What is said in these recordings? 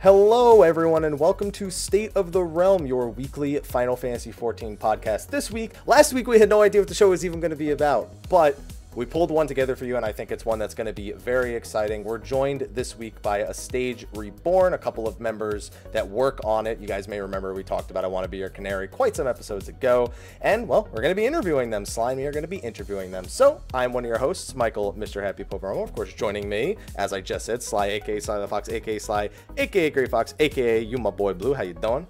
Hello everyone and welcome to State of the Realm, your weekly Final Fantasy XIV podcast. Last week we had no idea what the show was even going to be about, but we pulled one together for you and I think it's one that's going to be very exciting. We're joined this week by a Stage Reborn, a couple of members that work on it. You guys may remember we talked about I Want to Be Your Canary quite some episodes ago, and well, we're going to be interviewing them. Sly and me are going to be interviewing them. So I'm one of your hosts, Michael, Mr. Happy Poveromo. Of course, joining me, as I just said, Sly, aka Slythefox, aka Sly, aka Greyfox, aka you, my boy Blue. How you doing?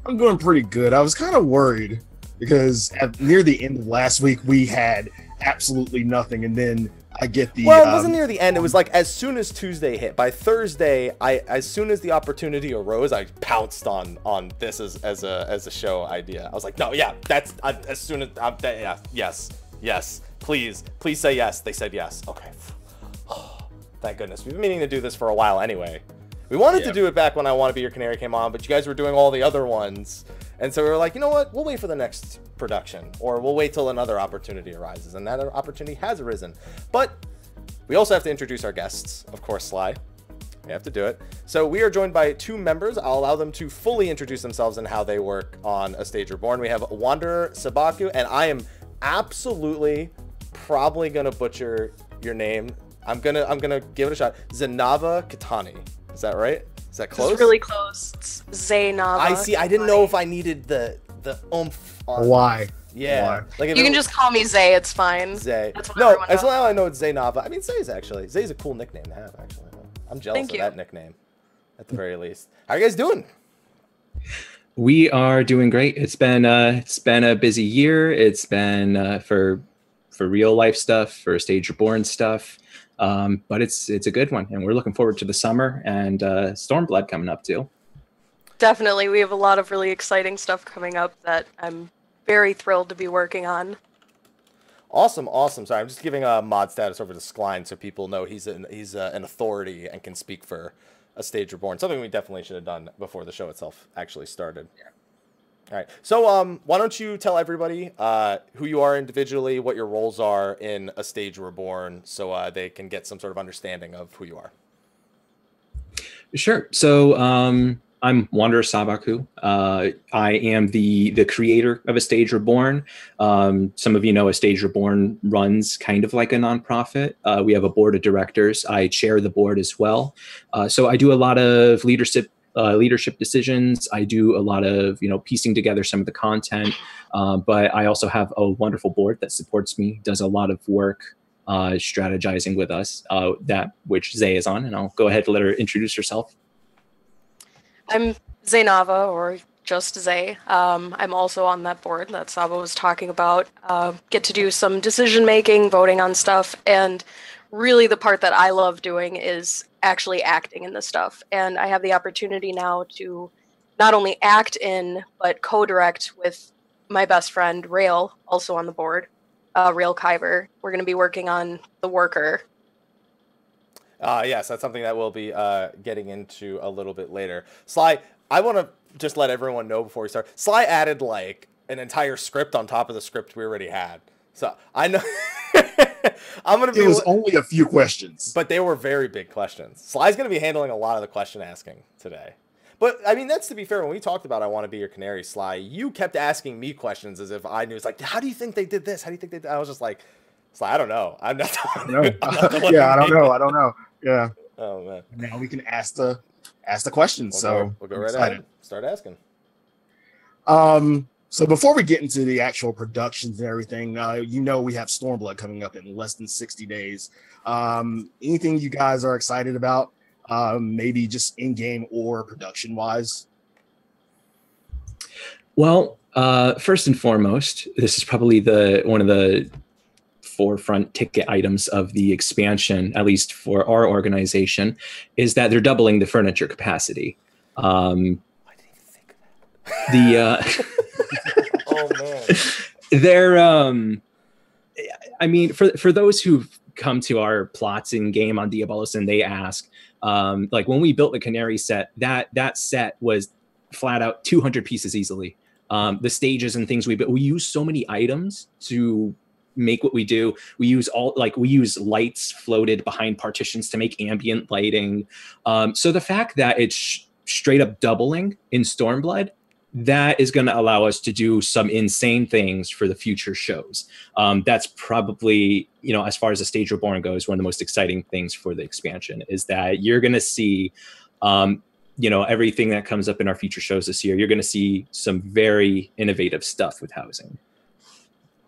I'm doing pretty good. I was kind of worried because near the end of last week we had absolutely nothing, and then I get the well, it wasn't near the end. It was like as soon as Tuesday hit. By Thursday, as soon as the opportunity arose, I pounced on this as a show idea. I was like, no, yeah, that's as soon as yeah, yes, please say yes. They said yes. Okay, thank goodness. We've been meaning to do this for a while anyway. We wanted to do it back when I Want to Be Your Canary came on, but you guys were doing all the other ones. And so we were like, you know what? We'll wait for the next production, or we'll wait till another opportunity arises. And that opportunity has arisen. But we also have to introduce our guests. Of course, Sly. We have to do it. So we are joined by two members. I'll allow them to fully introduce themselves and how they work on A Stage Reborn. We have Wanderer Sabaku, and I am absolutely probably going to butcher your name. I'm gonna give it a shot. Zaynava Katani. Is that right? Is that close? It's really close. It's Zaynava. I see. I didn't know if I needed the oomph on. Why? Yeah. Why? Like you can just call me Zay. It's fine. Zay. That's what no, everyone as knows. well I know it's Zaynava. I mean, Zay's a cool nickname to have. Actually, I'm jealous of that nickname, at the very least. How are you guys doing? We are doing great. It's been a busy year. It's been for real life stuff, for Stage Reborn stuff. But it's a good one, and we're looking forward to the summer and Stormblood coming up too. Definitely, we have a lot of really exciting stuff coming up that I'm very thrilled to be working on. Awesome. Sorry, I'm just giving a mod status over to Slyh so people know he's an authority and can speak for A Stage Reborn. Something we definitely should have done before the show itself actually started. Yeah. All right. So why don't you tell everybody who you are individually, what your roles are in A Stage Reborn, so they can get some sort of understanding of who you are. Sure. So I'm Wanderer Sabaku. I am the creator of A Stage Reborn. Some of you know A Stage Reborn runs kind of like a nonprofit. We have a board of directors. I chair the board as well. So I do a lot of leadership decisions. I do a lot of, piecing together some of the content, but I also have a wonderful board that supports me, does a lot of work strategizing with us, which Zay is on, and I'll go ahead and let her introduce herself. I'm Zaynava, or just Zay. I'm also on that board that Saba was talking about. Get to do some decision making, voting on stuff, and really the part that I love doing is actually acting in this stuff. And I have the opportunity now to not only act in, but co-direct with my best friend, Rail, also on the board, Rail Kyber. We're going to be working on The Worker. Yes, that's something that we'll be getting into a little bit later. Sly, I want to just let everyone know before we start. Sly added like an entire script on top of the script we already had. So I know It was only a few questions, but they were very big questions. Sly's going to be handling a lot of the question asking today. But I mean, that's to be fair. When we talked about I Want to Be Your Canary, Sly, you kept asking me questions as if I knew. It's like, how do you think they did this? How do you think they did? I was just like, Sly, I don't know. I'm not. I don't know. Yeah. Oh man. Now we can ask the questions. We'll go right ahead. Start asking. So before we get into the actual productions and everything, we have Stormblood coming up in less than 60 days. Anything you guys are excited about? Maybe just in-game or production-wise? Well, first and foremost, this is probably one of the forefront ticket items of the expansion, at least for our organization, is that they're doubling the furniture capacity. I didn't even think of that. Oh man. They're I mean, for those who've come to our plots in game on Diabolos, and they ask, like when we built the Canary set, that set was flat out 200 pieces easily. The stages and things we use so many items to make what we do. We use lights floated behind partitions to make ambient lighting. So the fact that it's straight up doubling in Stormblood, that is going to allow us to do some insane things for the future shows. That's probably, as far as the Stage Reborn goes, one of the most exciting things for the expansion is that you're going to see, everything that comes up in our future shows this year. You're going to see some very innovative stuff with housing.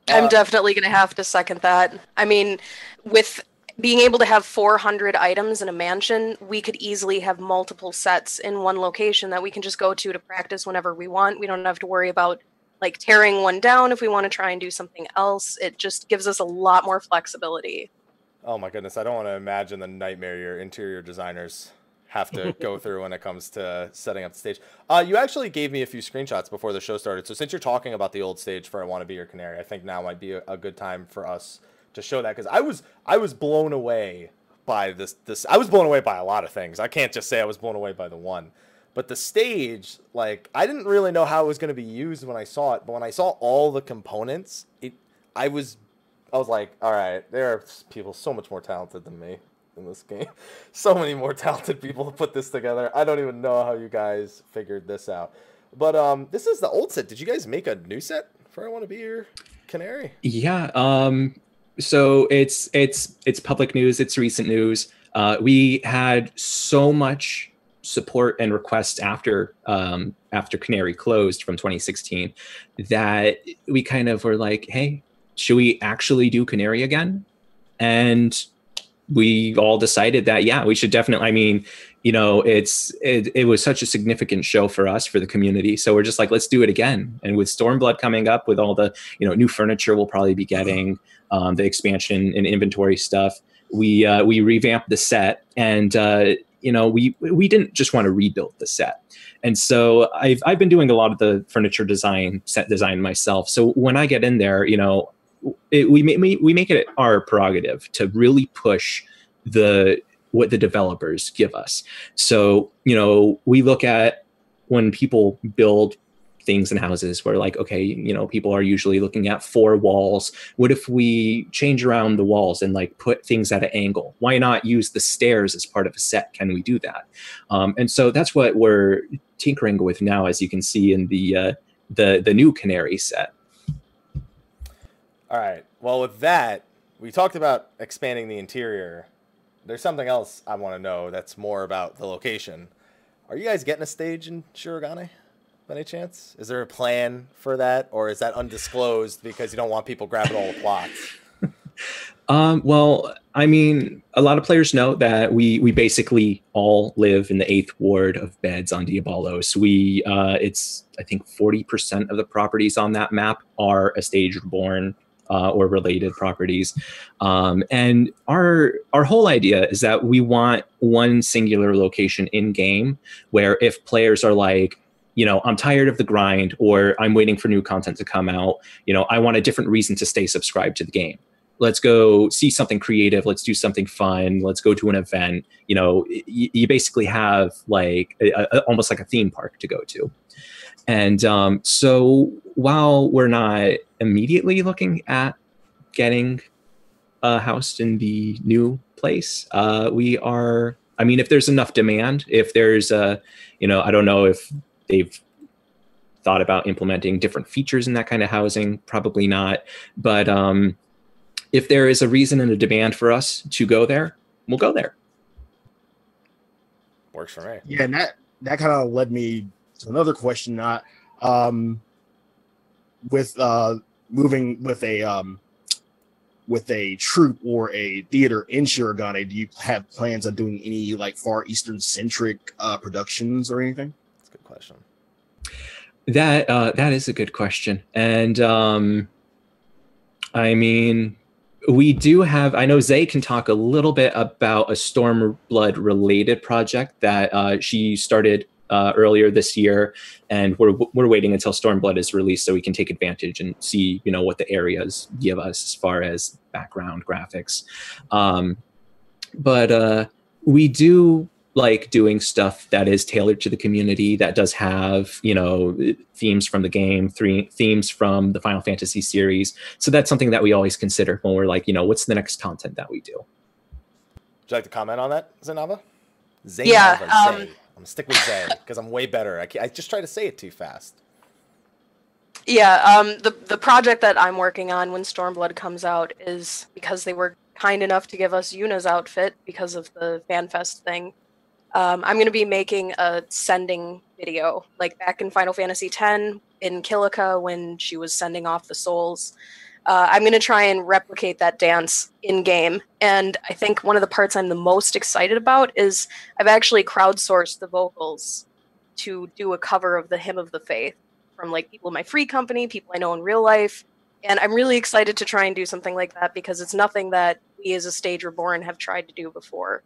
I'm definitely going to have to second that. I mean, with being able to have 400 items in a mansion, we could easily have multiple sets in one location that we can just go to practice whenever we want. We don't have to worry about like tearing one down if we want to try and do something else. It just gives us a lot more flexibility. Oh my goodness, I don't want to imagine the nightmare your interior designers have to go through when it comes to setting up the stage. You actually gave me a few screenshots before the show started. So since you're talking about the old stage for I Want to Be Your Canary, I think now might be a good time for us to show that, because I was blown away by this. I was blown away by a lot of things. I can't just say I was blown away by the one. But the stage, like, I didn't really know how it was going to be used when I saw it. But when I saw all the components, I was like, all right, there are people so much more talented than me in this game. So many more talented people to put this together. I don't even know how you guys figured this out. But this is the old set. Did you guys make a new set for I Want to Be Your Canary? Yeah. So it's public news. It's recent news. We had so much support and requests after Canary closed from 2016 that we kind of were like, hey, should we actually do Canary again? And we all decided that, yeah, we should definitely. I mean, it was such a significant show for us, for the community. So we're just like, let's do it again. And with Stormblood coming up, with all the new furniture we'll probably be getting, the expansion and inventory stuff, we revamped the set, and we didn't just want to rebuild the set. And so I've been doing a lot of the furniture set design myself. So when I get in there, we make it our prerogative to really push what the developers give us. So, we look at when people build things in houses, where like, okay, people are usually looking at 4 walls. What if we change around the walls and like put things at an angle? Why not use the stairs as part of a set? Can we do that? And so that's what we're tinkering with now, as you can see in the new Canary set. All right. Well, with that, we talked about expanding the interior. There's something else I want to know that's more about the location. Are you guys getting a stage in Shirogane by any chance? Is there a plan for that, or is that undisclosed because you don't want people grabbing all the plots? Well, I mean, a lot of players know that we basically all live in the 8th ward of Beds on Diabolos. It's, I think, 40% of the properties on that map are a Stage Reborn or related properties. And our whole idea is that we want one singular location in game where if players are like, I'm tired of the grind, or I'm waiting for new content to come out, I want a different reason to stay subscribed to the game. Let's go see something creative. Let's do something fun. Let's go to an event. You basically have like almost like a theme park to go to. And so while we're not immediately looking at getting a house in the new place, we are, I mean, if there's enough demand, if there's I don't know if they've thought about implementing different features in that kind of housing, probably not. But if there is a reason and a demand for us to go there, we'll go there. Works for me. Yeah, and that kind of led me to another question. With moving with a troupe or a theater in Shirogane, do you have plans on doing any like Far Eastern centric productions or anything? That's a good question. That is a good question, and I mean, we do have. I know Zay can talk a little bit about a Stormblood related project that she started earlier this year, and we're waiting until Stormblood is released so we can take advantage and see what the areas give us as far as background graphics. But we do like doing stuff that is tailored to the community, that does have themes from the game, themes from the Final Fantasy series. So that's something that we always consider when we're like, what's the next content that we do. Would you like to comment on that, Zaynava? Yeah. I'm gonna stick with Zay because I'm way better. I just try to say it too fast. Yeah, the project that I'm working on when Stormblood comes out is because they were kind enough to give us Yuna's outfit because of the FanFest thing. I'm going to be making a sending video, like back in Final Fantasy X in Kilika when she was sending off the souls. I'm going to try and replicate that dance in-game, and I think one of the parts I'm the most excited about is I've actually crowdsourced the vocals to do a cover of the Hymn of the Faith from like people in my free company, people I know in real life, and I'm really excited to try and do something like that because it's nothing that we as a Stage Reborn have tried to do before.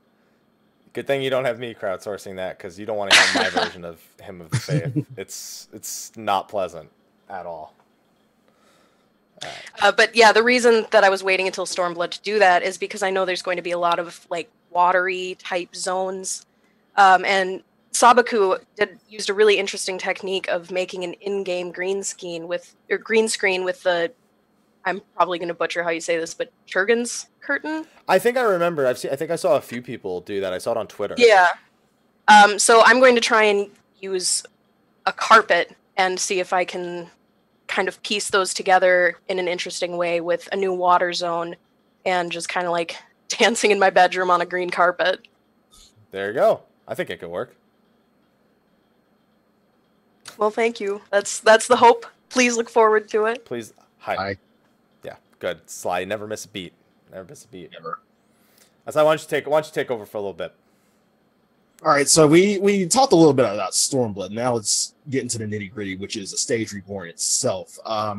Good thing you don't have me crowdsourcing that because you don't want to hear my version of Hymn of the Faith. It's not pleasant at all. But yeah, the reason that I was waiting until Stormblood to do that is because I know there's going to be a lot of like watery type zones, and Sabaku used a really interesting technique of making an in-game green screen with the, I'm probably going to butcher how you say this, but Churgan's curtain. I think I remember. I think I saw a few people do that. I saw it on Twitter. Yeah. So I'm going to try and use a carpet and see if I can kind of piece those together in an interesting way with a new water zone and just kind of like dancing in my bedroom on a green carpet. There you go. I think it could work. Well, thank you. That's the hope. Please look forward to it. Please. Hi. Yeah, good. Sly, never miss a beat. Never miss a beat. Never. That's why why don't you take over for a little bit? All right, so we talked a little bit about Stormblood. Now let's get into the nitty gritty, which is a Stage Reborn itself. I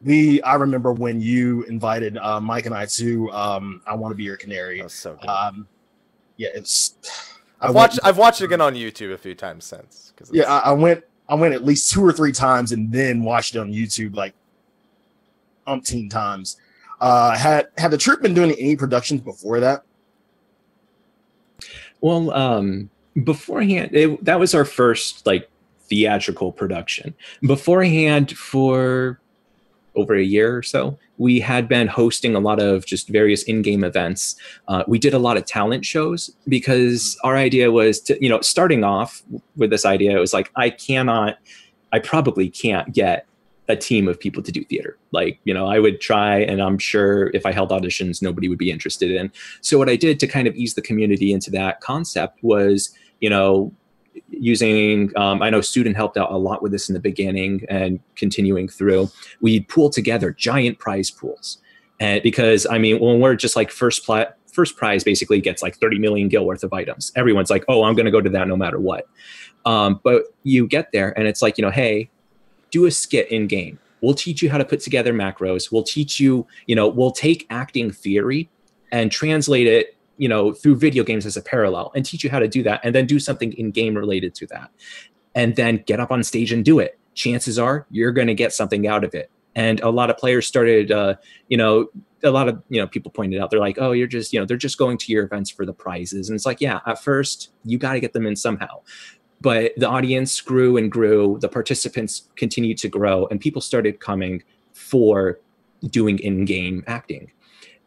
remember when you invited Mike and I to I Want to Be Your Canary. That was so good. Yeah, it's. I've watched it again on YouTube a few times since. Yeah, I went at least 2 or 3 times and then watched it on YouTube like umpteen times. Had the troupe been doing any productions before that? Well, beforehand, that was our first like theatrical production. Beforehand, for over a year or so, we had been hosting a lot of just various in-game events. We did a lot of talent shows because our idea was to, starting off with this idea, it was like, I probably can't get a team of people to do theater. Like, I would try, and I'm sure if I held auditions, nobody would be interested in. So what I did to kind of ease the community into that concept was, using, I know Student helped out a lot with this in the beginning and continuing through, we'd pool together giant prize pools. And because, when we're just like first prize basically gets like 30 million gil worth of items. Everyone's like, oh, I'm going to go to that no matter what. But you get there and it's like, hey, do a skit in game. We'll teach you how to put together macros. We'll teach you, we'll take acting theory and translate it, through video games as a parallel and teach you how to do that and then do something in game related to that. And then get up on stage and do it. Chances are you're going to get something out of it. And a lot of players started, a lot of, people pointed out, they're like, oh, you're just, they're just going to your events for the prizes. And it's like, yeah, at first you got to get them in somehow. But the audience grew and grew, the participants continued to grow, and people started coming for doing in-game acting.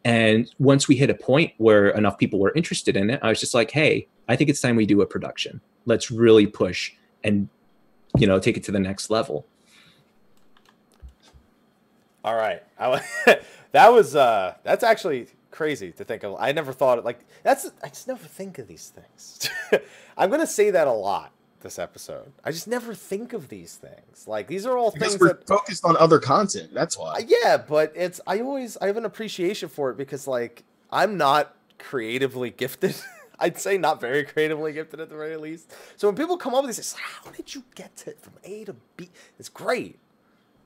And once we hit a point where enough people were interested in it, I was just like, hey, I think it's time we do a production. Let's really push and, take it to the next level. All right. That's actually crazy to think of. I never thought I just never think of these things. I'm going to say that a lot this episode. I just never think of these things. Like, these are all things we're focused on other content. That's why. Yeah, but I have an appreciation for it because, like, I'm not creatively gifted. I'd say not very creatively gifted at the very least. So when people come up with this, it's like, how did you get from A to B? It's great.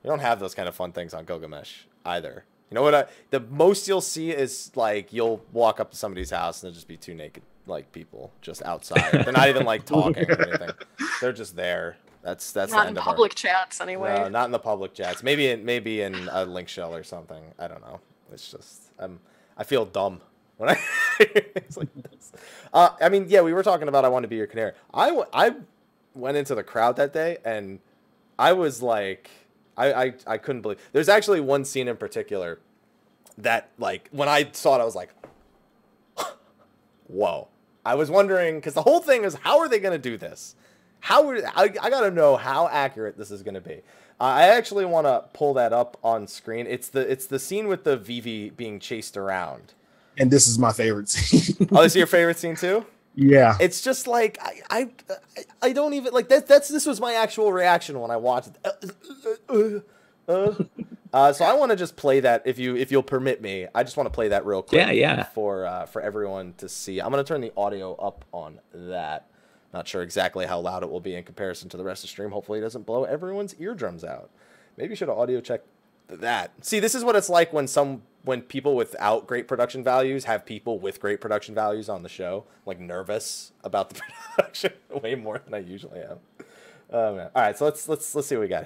You don't have those kind of fun things on Gilgamesh either. You know what? The most you'll see is, like, you'll walk up to somebody's house and there'll just be 2 naked, like, people just outside. They're not even, like, talking or anything. They're just there. That's not the end in of public chats anyway. No, not in the public chats. Maybe in a link shell or something. I don't know. It's just I feel dumb when I it's like this. Yeah, we were talking about I Want to Be Your Canary. I went into the crowd that day and I was like, I couldn't believe. There's actually one scene in particular that, like, when I saw it, I was like, whoa. I was wondering, because the whole thing is, how are they going to do this? I got to know how accurate this is going to be. I actually want to pull that up on screen. It's the scene with the Vivi being chased around. And this is my favorite scene. Oh, this is your favorite scene too? Yeah. It's just like I don't even like that. This was my actual reaction when I watched it. So I want to just play that if you'll permit me. I just want to play that real quick. Yeah. For everyone to see. I'm gonna turn the audio up on that. Not sure exactly how loud it will be in comparison to the rest of the stream. Hopefully it doesn't blow everyone's eardrums out. Maybe you should audio check that. See, this is what it's like when people without great production values have people with great production values on the show, like nervous about the production way more than I usually am. Oh man. All right, so let's see what we got.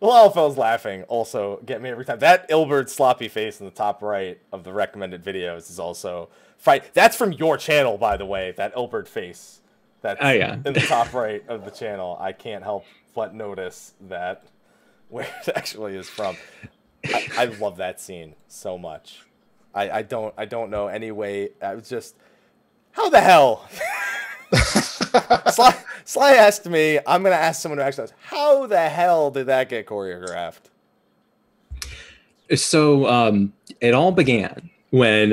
Lawfell's laughing also get me every time. That Ilbert sloppy face in the top right of the recommended videos is also fight. That's from your channel, by the way. That Ilbert face. That's in the top right of the channel. I can't help but notice that where it actually is from. I love that scene so much. I don't know any way. I was just, how the hell? Sly asked me, I'm going to ask someone who actually knows, how the hell did that get choreographed? So it all began when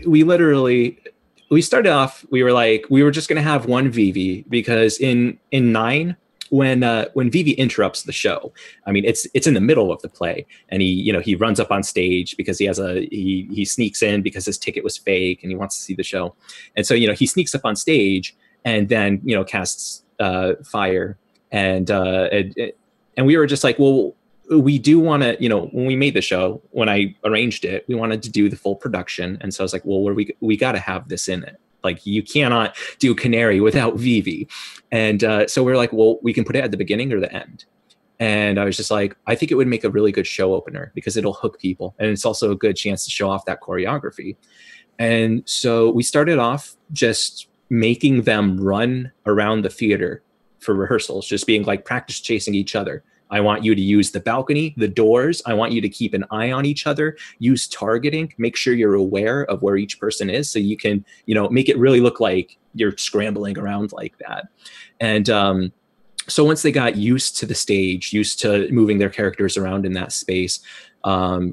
we started off, we were just going to have one Vivi because in 9, when Vivi interrupts the show, I mean, it's in the middle of the play, and he runs up on stage because he sneaks in because his ticket was fake and he wants to see the show. And so, he sneaks up on stage and then, casts fire. And we were just like, well, we do want to, when we made the show, when I arranged it, we wanted to do the full production. And so I was like, well, we got to have this in it. Like, you cannot do Canary without Vivi. And so we're like, well, we can put it at the beginning or the end. And I was just like, I think it would make a really good show opener because it'll hook people. And it's also a good chance to show off that choreography. And so we started off just making them run around the theater for rehearsals, just being like, practice chasing each other. I want you to use the balcony, the doors. I want you to keep an eye on each other, use targeting, make sure you're aware of where each person is so you can, make it really look like you're scrambling around like that. And so once they got used to the stage, used to moving their characters around in that space,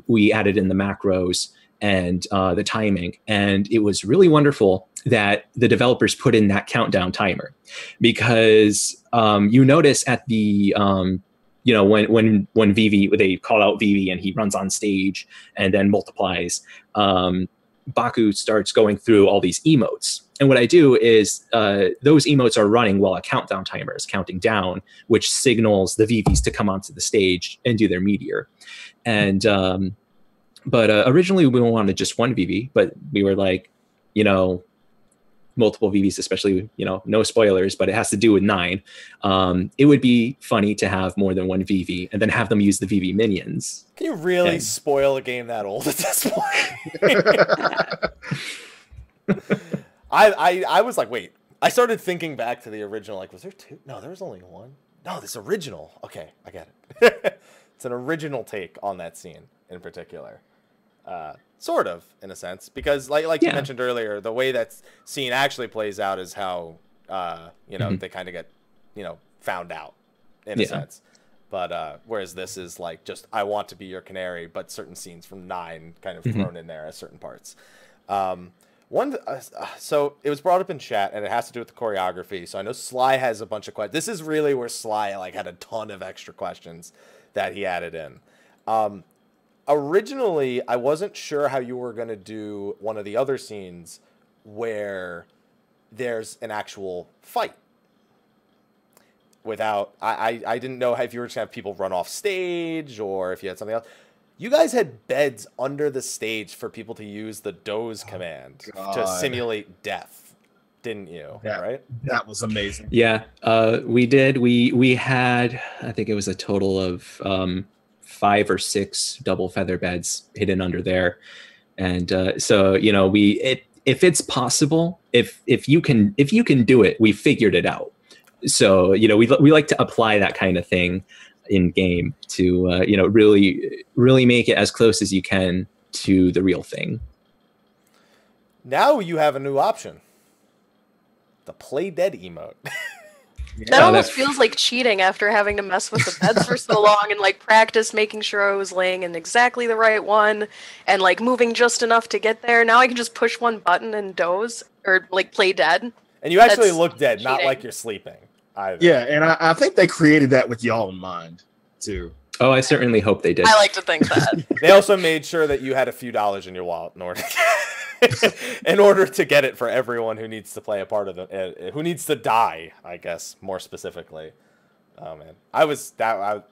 we added in the macros and the timing. And it was really wonderful that the developers put in that countdown timer, because you notice at the when Vivi, they call out Vivi and he runs on stage and then multiplies, Baku starts going through all these emotes. And what I do is those emotes are running while a countdown timer is counting down, which signals the Vivis to come onto the stage and do their meteor. And but originally we wanted just one Vivi, but we were like, multiple VVs, especially, no spoilers, but it has to do with 9. It would be funny to have more than one VV and then have them use the VV minions. Can you really spoil a game that old at this point? I was like, wait. I started thinking back to the original. Like, was there 2? No, there was only 1. No, this original. Okay, I get it. It's an original take on that scene in particular. Sort of, in a sense, because like you mentioned earlier, the way that scene actually plays out is how they kind of get found out in a sense. But whereas this is like just I want to be your canary, but certain scenes from 9 kind of thrown in there as certain parts. So it was brought up in chat, and it has to do with the choreography. So I know Slyh has a bunch of questions. This is really where Slyh had a ton of extra questions that he added in. Originally, I wasn't sure how you were going to do one of the other scenes where there's an actual fight. I didn't know if you were just going to have people run off stage or if you had something else. You guys had beds under the stage for people to use the doze command to simulate death, didn't you? Right? That was amazing. Yeah, we did. We had, I think it was a total of 5 or 6 double feather beds hidden under there, and so if it's possible, if you can do it, we figured it out. So we like to apply that kind of thing in game to really make it as close as you can to the real thing. Now you have a new option: the play dead emote. That almost feels like cheating after having to mess with the beds for so long and practice making sure I was laying in exactly the right one and moving just enough to get there. Now I can just push one button and doze or play dead. And you actually look dead, cheating. Not like you're sleeping either. Yeah, and I think they created that with y'all in mind too. Oh, I certainly hope they did. I like to think that. They also made sure that you had a few dollars in your wallet in order to get it for everyone who needs to play a part of who needs to die, I guess, more specifically. Oh man,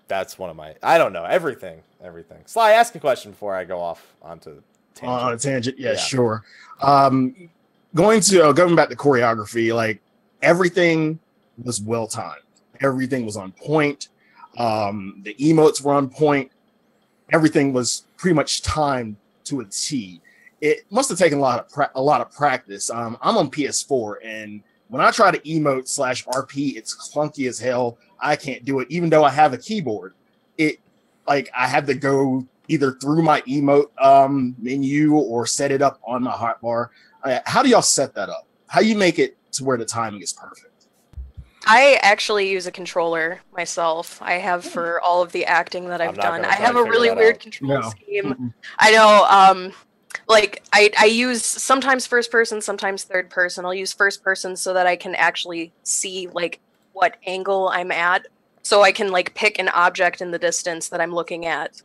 that's one of my, I don't know, everything. Slyh, ask a question before I go off onto tangent. On a tangent, yeah, sure. Going back to choreography, everything was well timed. Everything was on point. The emotes were on point. Everything was pretty much timed to a T. It must have taken a lot of practice. I'm on PS4, and when I try to emote /RP, it's clunky as hell. I can't do it, even though I have a keyboard. I have to go either through my emote menu or set it up on my hotbar. How do y'all set that up? How do you make it to where the timing is perfect? I actually use a controller myself. I have for all of the acting that I've done. I have a really weird control scheme. Mm-mm. I know. I use sometimes first person, sometimes third person. I'll use first person so that I can actually see what angle I'm at, so I can pick an object in the distance that I'm looking at.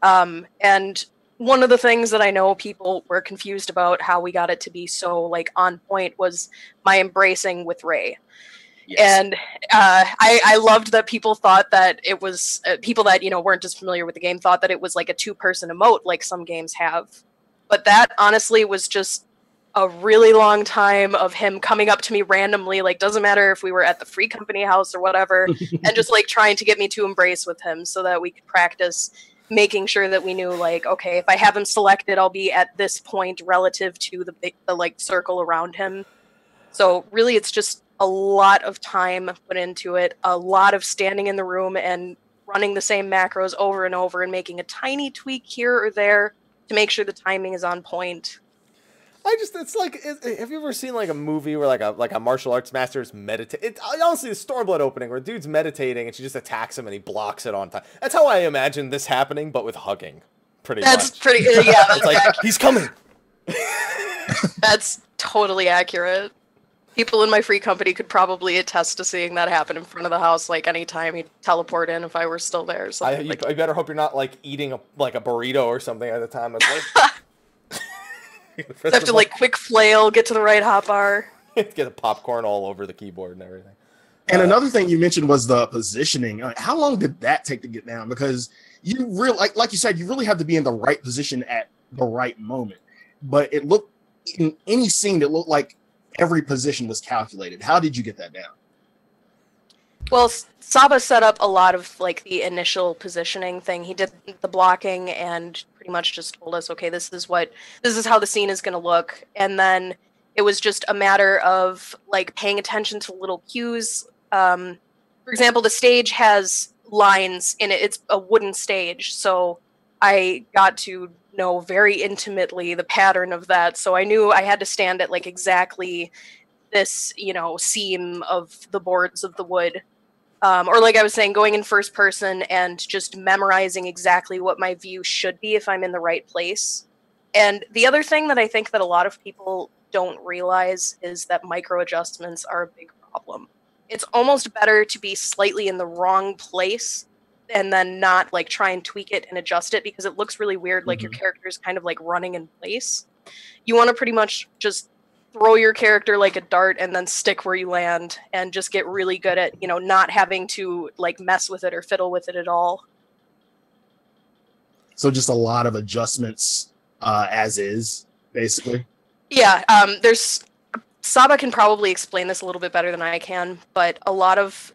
And one of the things that I know people were confused about how we got it to be so on point was my embracing with Ray. Yes. And I loved that people thought that it was people that weren't as familiar with the game thought that it was a 2-person emote like some games have. But that honestly was just a really long time of him coming up to me randomly, doesn't matter if we were at the Free Company house or whatever, and just trying to get me to embrace with him so that we could practice making sure that we knew okay, if I have him selected, I'll be at this point relative to the circle around him. So really it's just a lot of time put into it, a lot of standing in the room and running the same macros over and over and making a tiny tweak here or there to make sure the timing is on point. Have you ever seen a movie where a martial arts master's meditate? Honestly, the Stormblood opening where dude's meditating and she just attacks him and he blocks it on time. That's how I imagine this happening, but with hugging. That's pretty. Yeah, that's he's coming. That's totally accurate. People in my Free Company could probably attest to seeing that happen in front of the house anytime he'd teleport in if I were still there. I better hope you're not eating a burrito or something at the time. You have to quick flail, get to the right hotbar. Get the popcorn all over the keyboard and everything. And another thing you mentioned was the positioning. How long did that take to get down? Because you really, like you said, you really have to be in the right position at the right moment. But it looked, in any scene, it looked like every position was calculated. How did you get that down? Well, Saba set up a lot of like the initial positioning thing. He did the blocking and pretty much just told us, okay, this is how the scene is going to look. And then it was just a matter of like paying attention to little cues. For example, the stage has lines in it. It's a wooden stage, so I got to know very intimately the pattern of that. So I knew I had to stand at like exactly this, seam of the boards of the wood. Or like I was saying, going in first person and just memorizing exactly what my view should be if I'm in the right place. And the other thing that I think that a lot of people don't realize is that micro adjustments are a big problem. It's almost better to be slightly in the wrong place and then not like try and tweak it and adjust it, because it looks really weird, like your character is kind of like running in place. You want to pretty much just throw your character like a dart and then stick where you land and just get really good at, not having to like mess with it or fiddle with it at all. So just a lot of adjustments as is, basically. Yeah, there's Saba can probably explain this a little bit better than I can, but a lot of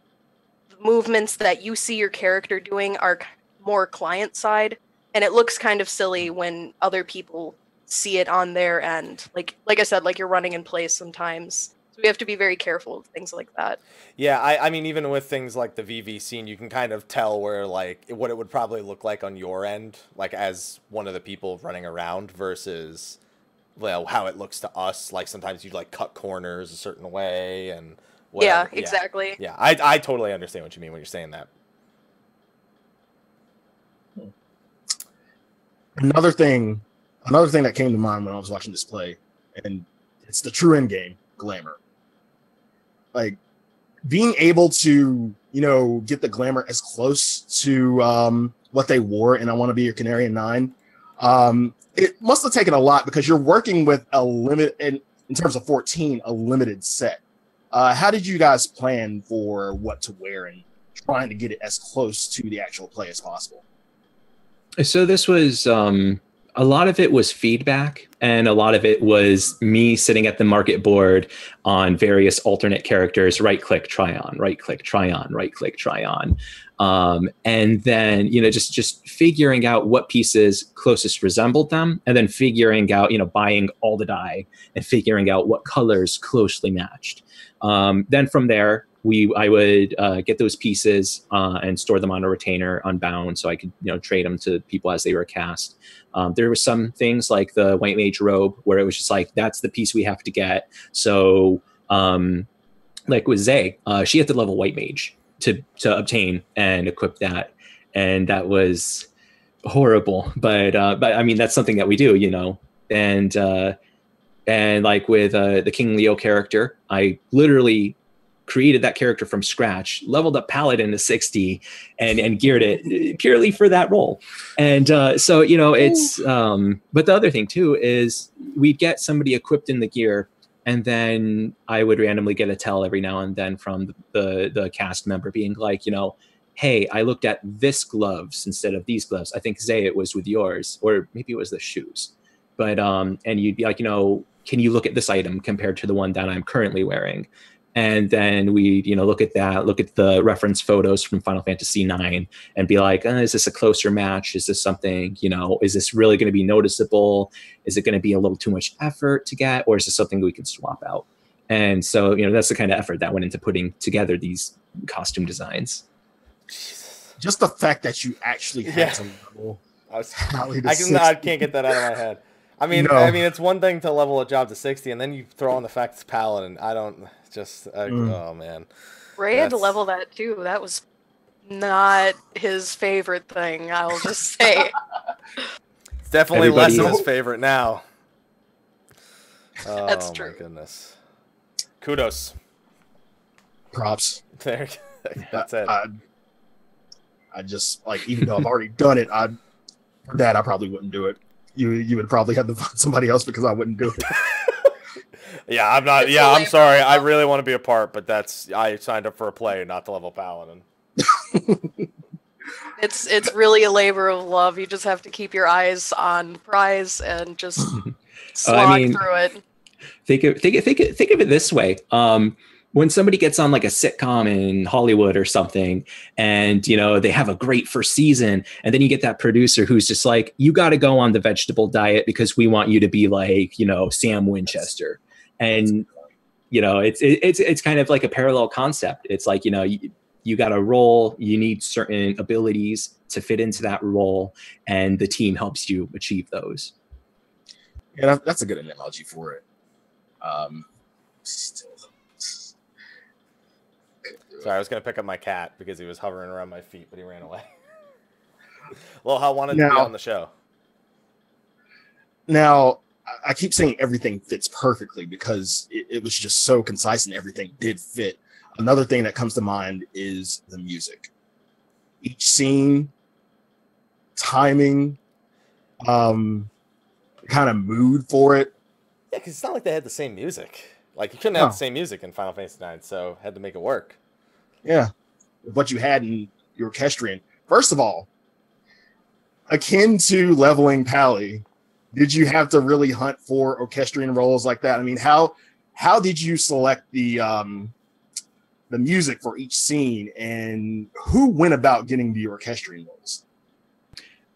movements that you see your character doing are more client side, and it looks kind of silly when other people see it on their end. Like I said, like you're running in place sometimes. So we have to be very careful of things like that. Yeah, I mean, even with things like the VV scene, you can kind of tell where, like, what it would probably look like on your end, like, as one of the people running around versus, well, how it looks to us. Like, sometimes you, like, cut corners a certain way and whatever. Yeah, exactly. Yeah, I totally understand what you mean when you're saying that. Another thing that came to mind when I was watching this play, and it's the true end game, Glamour. Like, being able to, get the Glamour as close to what they wore in I Want to Be Your Canary in 9, it must have taken a lot, because you're working with a limit, in terms of 14, a limited set. How did you guys plan for what to wear and trying to get it as close to the actual play as possible? So this was a lot of it was feedback, and a lot of it was me sitting at the market board on various alternate characters, right click, try on, right click, try on, right click, try on. And then, just figuring out what pieces closest resembled them, and then figuring out, buying all the dye and figuring out what colors closely matched. Then from there, I would get those pieces and store them on a retainer unbound, so I could trade them to people as they were cast. There were some things like the White Mage robe where it was just like, that's the piece we have to get. So like with Zay, she had to level White Mage to obtain and equip that, and that was horrible. But I mean, that's something that we do, and like with the King Leo character, I literally created that character from scratch, leveled up Paladin to 60, and geared it purely for that role. And so, it's, but the other thing too is we'd get somebody equipped in the gear, and then I would randomly get a tell every now and then from the cast member being like, hey, I looked at this gloves instead of these gloves. I think, Zay, it was with yours, or maybe it was the shoes. But, and you'd be like, can you look at this item compared to the one that I'm currently wearing? And then we, look at that, look at the reference photos from Final Fantasy IX and be like, is this a closer match? Is this something, is this really going to be noticeable? Is it going to be a little too much effort to get, or is this something we can swap out? And so, that's the kind of effort that went into putting together these costume designs. Just the fact that you actually had to level. I can't get that out of my head. I mean, it's one thing to level a job to 60, and then you throw on the fact it's Paladin. I don't just. Oh man. Ray had to level that too. That was not his favorite thing. I'll just say. It's definitely less of his favorite now. Oh, that's true. My goodness. Kudos. Props. There. That's it. I just even though I've already done it, I probably wouldn't do it. You would probably have to find somebody else, because I wouldn't do it. Yeah, I'm not. Yeah, I'm sorry. I really want to be a part, but I signed up for a play, not to level Paladin. It's really a labor of love. You just have to keep your eyes on the prize and just slog through it. Think of it this way. When somebody gets on like a sitcom in Hollywood or something, and they have a great first season, and then you get that producer who's just like, you got to go on the vegetable diet because we want you to be like Sam Winchester, and it's kind of like a parallel concept. It's like you got a role, you need certain abilities to fit into that role, and the team helps you achieve those. Yeah, that's a good analogy for it. Sorry, I was going to pick up my cat because he was hovering around my feet, but he ran away. Loha wanted to be on the show. Now, I keep saying everything fits perfectly because it was just so concise and everything did fit. Another thing that comes to mind is the music. Each scene, timing, kind of mood for it. Yeah, because it's not like they had the same music. Like, you couldn't have the same music in Final Fantasy IX, so had to make it work. Yeah, what you had in your orchestrion. First of all, akin to leveling Pally, did you have to really hunt for orchestrion roles like that? I mean, how did you select the music for each scene, and who went about getting the orchestrion roles?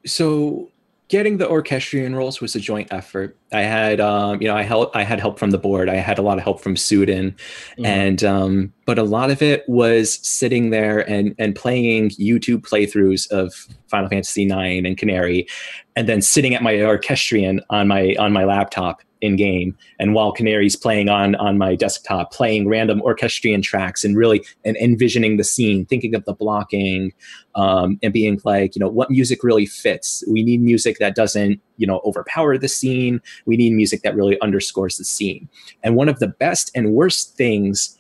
So getting the orchestrion roles was a joint effort. I had, I had help from the board. I had a lot of help from Sudin, and but a lot of it was sitting there and playing YouTube playthroughs of Final Fantasy IX and Canary, and then sitting at my orchestrion on my laptop in game, and while Canary's playing on my desktop, playing random orchestrion tracks and really envisioning the scene, thinking of the blocking, and being like, what music really fits. We need music that doesn't overpower the scene. We need music that really underscores the scene. And one of the best and worst things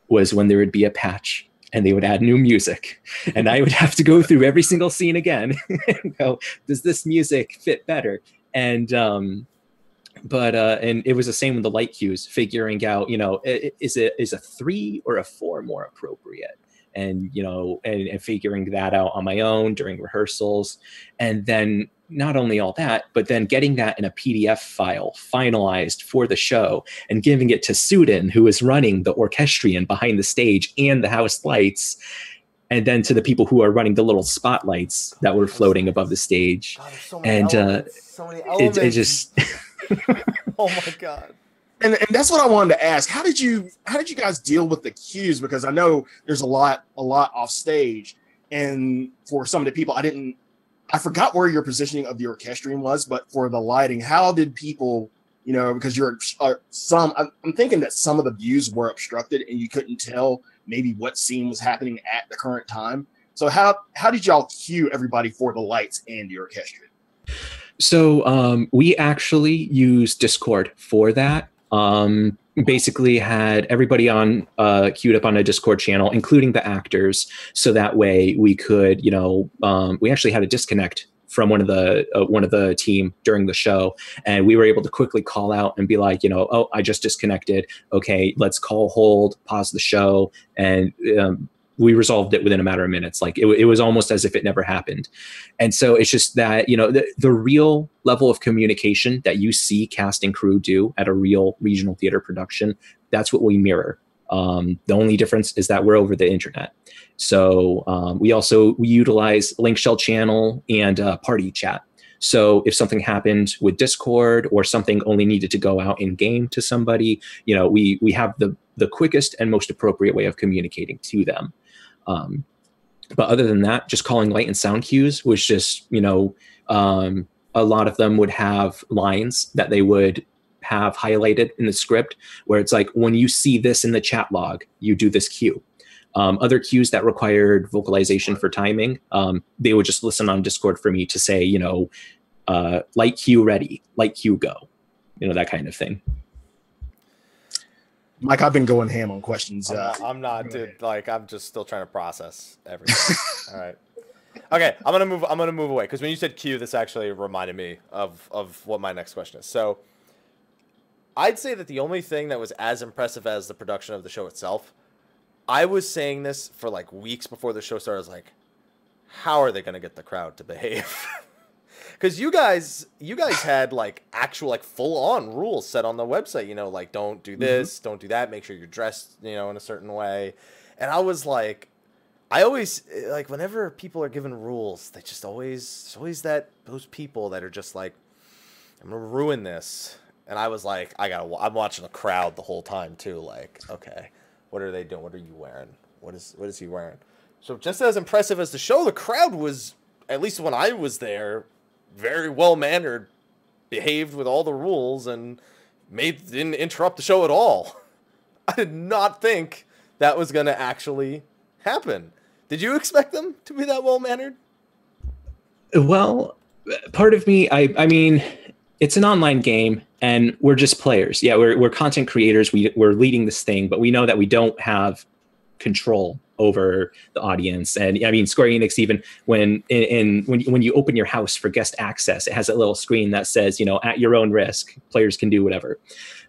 was when there would be a patch and they would add new music, and I would have to go through every single scene again and go, does this music fit better? And and it was the same with the light cues, figuring out, is a 3 or a 4 more appropriate? And, and figuring that out on my own during rehearsals. And then not only all that, but then getting that in a PDF file finalized for the show and giving it to Sudin, who is running the orchestrion behind the stage and the house lights. And then to the people who are running the little spotlights that were floating above the stage. God, so many elements. It just... Oh my God. And that's what I wanted to ask. How did you guys deal with the cues? Because I know there's a lot off stage, and for some of the people, I forgot where your positioning of the orchestrion was, but for the lighting, how did people, because I'm thinking that some of the views were obstructed and you couldn't tell maybe what scene was happening at the current time. So how did y'all cue everybody for the lights and the orchestrion? So we actually used Discord for that. Basically had everybody on queued up on a Discord channel, including the actors, so that way we could, we actually had a disconnect from one of the team during the show, and we were able to quickly call out and be like, oh, I just disconnected. Okay, let's call hold, pause the show, and we resolved it within a matter of minutes. Like it was almost as if it never happened. And so it's just that, the real level of communication that you see cast and crew do at a real regional theater production, that's what we mirror. The only difference is that we're over the internet. So we utilize link shell channel and party chat. So if something happened with Discord or something only needed to go out in game to somebody, we have the quickest and most appropriate way of communicating to them. But other than that, just calling light and sound cues was just, a lot of them would have lines that they would have highlighted in the script where it's like, when you see this in the chat log, you do this cue. Other cues that required vocalization for timing, they would just listen on Discord for me to say, light cue ready, light cue go, that kind of thing. Mike, I've been going ham on questions. I'm not, dude. Like, I'm just still trying to process everything. All right. Okay, I'm gonna move away because when you said cue, this actually reminded me of what my next question is. So, I'd say that the only thing that was as impressive as the production of the show itself, I was saying this for like weeks before the show started. I was like, how are they gonna get the crowd to behave? because you guys had like actual like full on rules set on the website. You know, like don't do this, don't do that. Make sure you're dressed, you know, in a certain way. And I was like, I always like whenever people are given rules, they just always those people that are just like, I'm gonna ruin this. And I was like, I'm watching the crowd the whole time too. Like, okay, what are they doing? What are you wearing? What is he wearing? So just as impressive as the show, the crowd was, at least when I was there, very well mannered, behaved with all the rules, and didn't interrupt the show at all. I did not think that was gonna actually happen. Did you expect them to be that well mannered? Well, part of me, I mean, it's an online game and we're just players. Yeah, we're content creators. We're leading this thing, but we know that we don't have control over the audience. And I mean, Square Enix, even when you open your house for guest access, it has a little screen that says, you know, at your own risk, players can do whatever.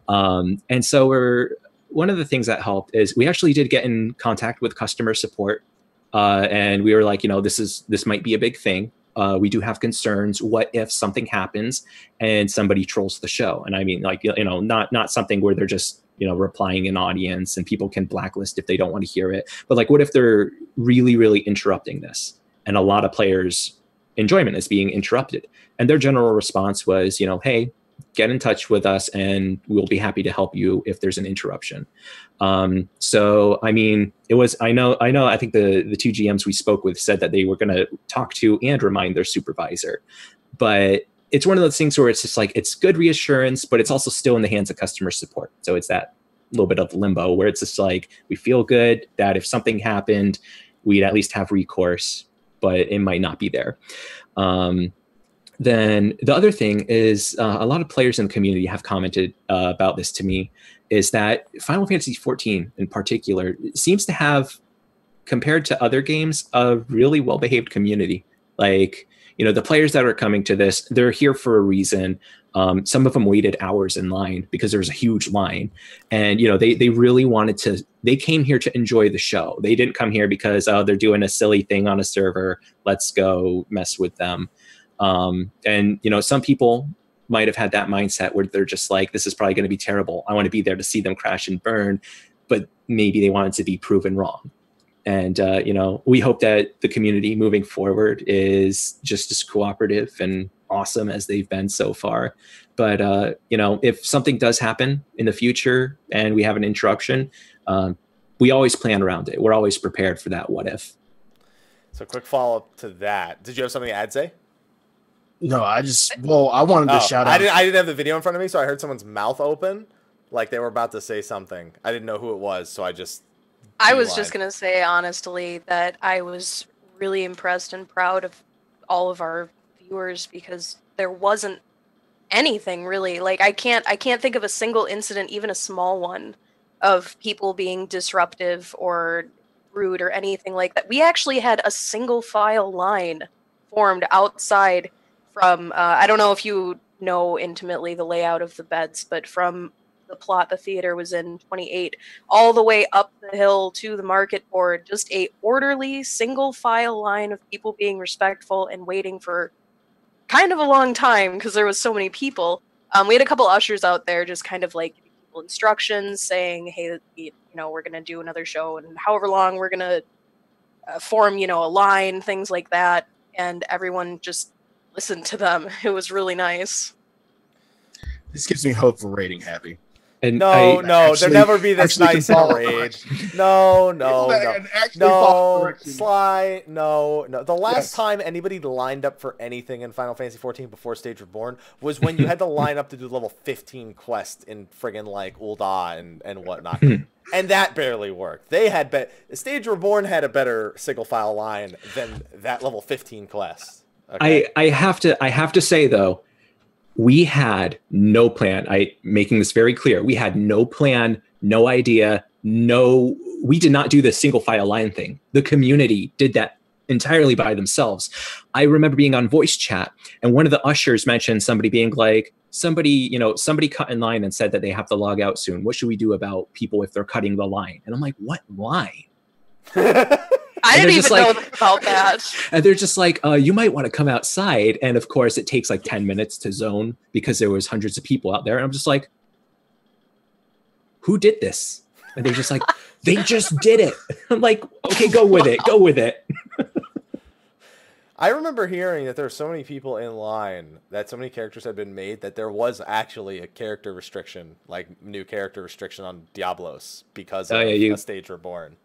And so one of the things that helped is we actually did get in contact with customer support. And we were like, you know, this might be a big thing. We do have concerns. What if something happens and somebody trolls the show? And I mean, like, you know, not something where they're just, you know, replying an audience and people can blacklist if they don't want to hear it. But like, what if they're really, really interrupting this? And a lot of players' enjoyment is being interrupted. And their general response was, you know, hey, get in touch with us and we'll be happy to help you if there's an interruption. So, I mean, I think the two GMs we spoke with said that they were going to talk to and remind their supervisor, but it's one of those things where it's just like, it's good reassurance, but it's also still in the hands of customer support. So it's that little bit of limbo where it's just like, we feel good that if something happened, we'd at least have recourse, but it might not be there. Then the other thing is a lot of players in the community have commented about this to me, is that Final Fantasy XIV in particular seems to have, compared to other games, a really well-behaved community. Like, you know, the players that are coming to this, they're here for a reason. Some of them waited hours in line because there was a huge line. And, you know, they really they came here to enjoy the show. They didn't come here because, oh, they're doing a silly thing on a server, let's go mess with them. And, you know, some people might have had that mindset where they're just like, this is probably going to be terrible. I want to be there to see them crash and burn, but maybe they wanted to be proven wrong. And, you know, we hope that the community moving forward is just as cooperative and awesome as they've been so far. But, you know, if something does happen in the future and we have an interruption, we always plan around it. We're always prepared for that what if. So quick follow-up to that. Did you have something to add, Zay? No, I wanted to shout out. I didn't have the video in front of me, so I heard someone's mouth open, like they were about to say something. I didn't know who it was, so I was just going to say, honestly, that I was really impressed and proud of all of our viewers because there wasn't anything really. Like, I can't think of a single incident, even a small one, of people being disruptive or rude or anything like that. We actually had a single file line formed outside from, I don't know if you know intimately the layout of the beds, but from the plot the theater was in 28 all the way up the hill to the market board, just a orderly single file line of people being respectful and waiting for kind of a long time because there was so many people. We had a couple ushers out there just kind of like giving people instructions saying, hey, you know, we're going to do another show and however long we're going to form, you know, a line, things like that. And everyone just listened to them. It was really nice. This gives me hope for Rating Happy. And no, there'll never be this nice in a raid. No, Sly, no. The last time anybody lined up for anything in Final Fantasy XIV before Stage Reborn was when you had to line up to do level 15 quest in friggin' like Ul'dah and whatnot. And that barely worked. Stage Reborn had a better single file line than that level 15 quest. Okay? I have to say though, we had no plan. Making this very clear. We had no plan, no idea, we did not do the single file line thing. The community did that entirely by themselves. I remember being on voice chat and one of the ushers mentioned somebody being like, somebody cut in line and said that they have to log out soon. What should we do about people if they're cutting the line? And I'm like, what line? I didn't even know about that. And they're just like, you might want to come outside. And of course, it takes like 10 minutes to zone because there was hundreds of people out there. And I'm just like, who did this? And they're just like, they just did it. I'm like, okay, go with it. Go with it. I remember hearing that there were so many people in line, that so many characters had been made, that there was actually a character restriction, like new character restriction on Diablos because of a Stage Reborn.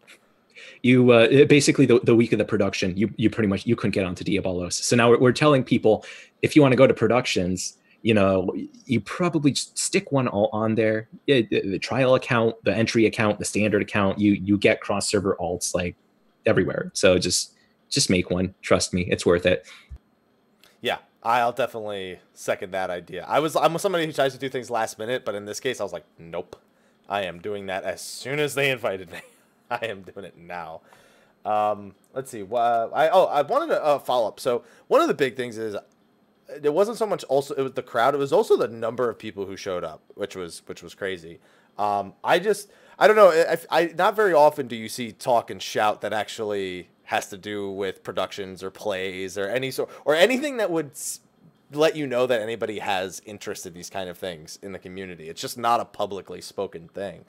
You basically the week of the production, you pretty much you couldn't get onto Diablos. So now we're telling people, if you want to go to productions, you know, you probably just stick one all on there. The trial account, the entry account, the standard account, you get cross server alts like everywhere. So just make one. Trust me, it's worth it. Yeah, I'll definitely second that idea. I'm somebody who tries to do things last minute, but in this case, I was like, nope, I am doing that as soon as they invited me. I am doing it now. Let's see. I wanted to follow up. So one of the big things is it wasn't so much also it was the crowd. It was also the number of people who showed up, which was crazy. I don't know. I not very often do you see talk and shout that actually has to do with productions or plays or anything that would let you know that anybody has interest in these kind of things in the community. It's just not a publicly spoken thing.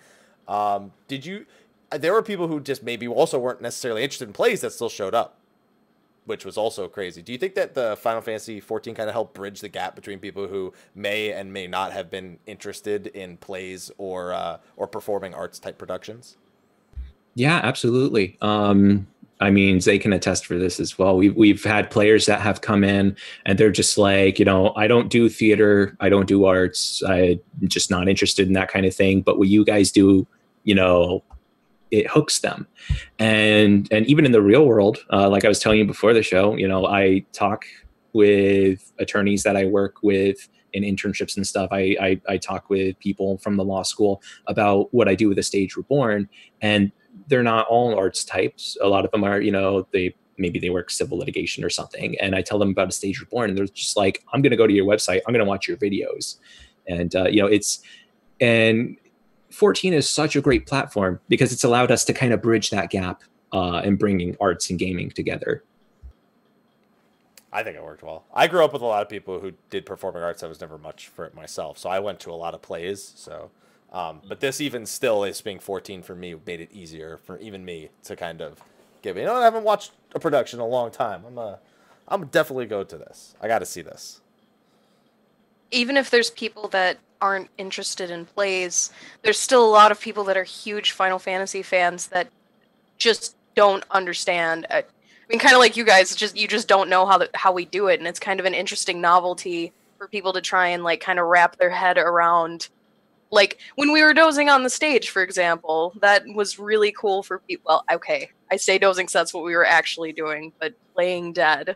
There were people who just maybe also weren't necessarily interested in plays that still showed up, which was also crazy. Do you think that the Final Fantasy XIV kind of helped bridge the gap between people who may and may not have been interested in plays or performing arts type productions? Yeah, absolutely. I mean, Zay can attest for this as well. We've had players that have come in and they're just like, you know, I don't do theater, I don't do arts, I'm just not interested in that kind of thing. But what you guys do, you know, it hooks them. And even in the real world, like I was telling you before the show, you know, I talk with attorneys that I work with in internships and stuff. I talk with people from the law school about what I do with the Stage Reborn, and they're not all arts types. A lot of them are, you know, maybe they work civil litigation or something. And I tell them about a Stage Reborn and they're just like, I'm going to go to your website. I'm going to watch your videos. And, you know, and 14 is such a great platform because it's allowed us to kind of bridge that gap in bringing arts and gaming together. I think it worked well. I grew up with a lot of people who did performing arts. I was never much for it myself. So I went to a lot of plays. So, but this even still is being 14 for me made it easier for even me to kind of give, you know, I haven't watched a production in a long time. I'm definitely go to this. I got to see this. Even if there's people that aren't interested in plays, there's still a lot of people that are huge Final Fantasy fans that just don't understand. I mean, kind of like you guys, you just don't know how we do it, and it's kind of an interesting novelty for people to try and like kind of wrap their head around. Like when we were dozing on the stage, for example, that was really cool for people. Well, okay, I say dozing, so that's what we were actually doing, but playing dead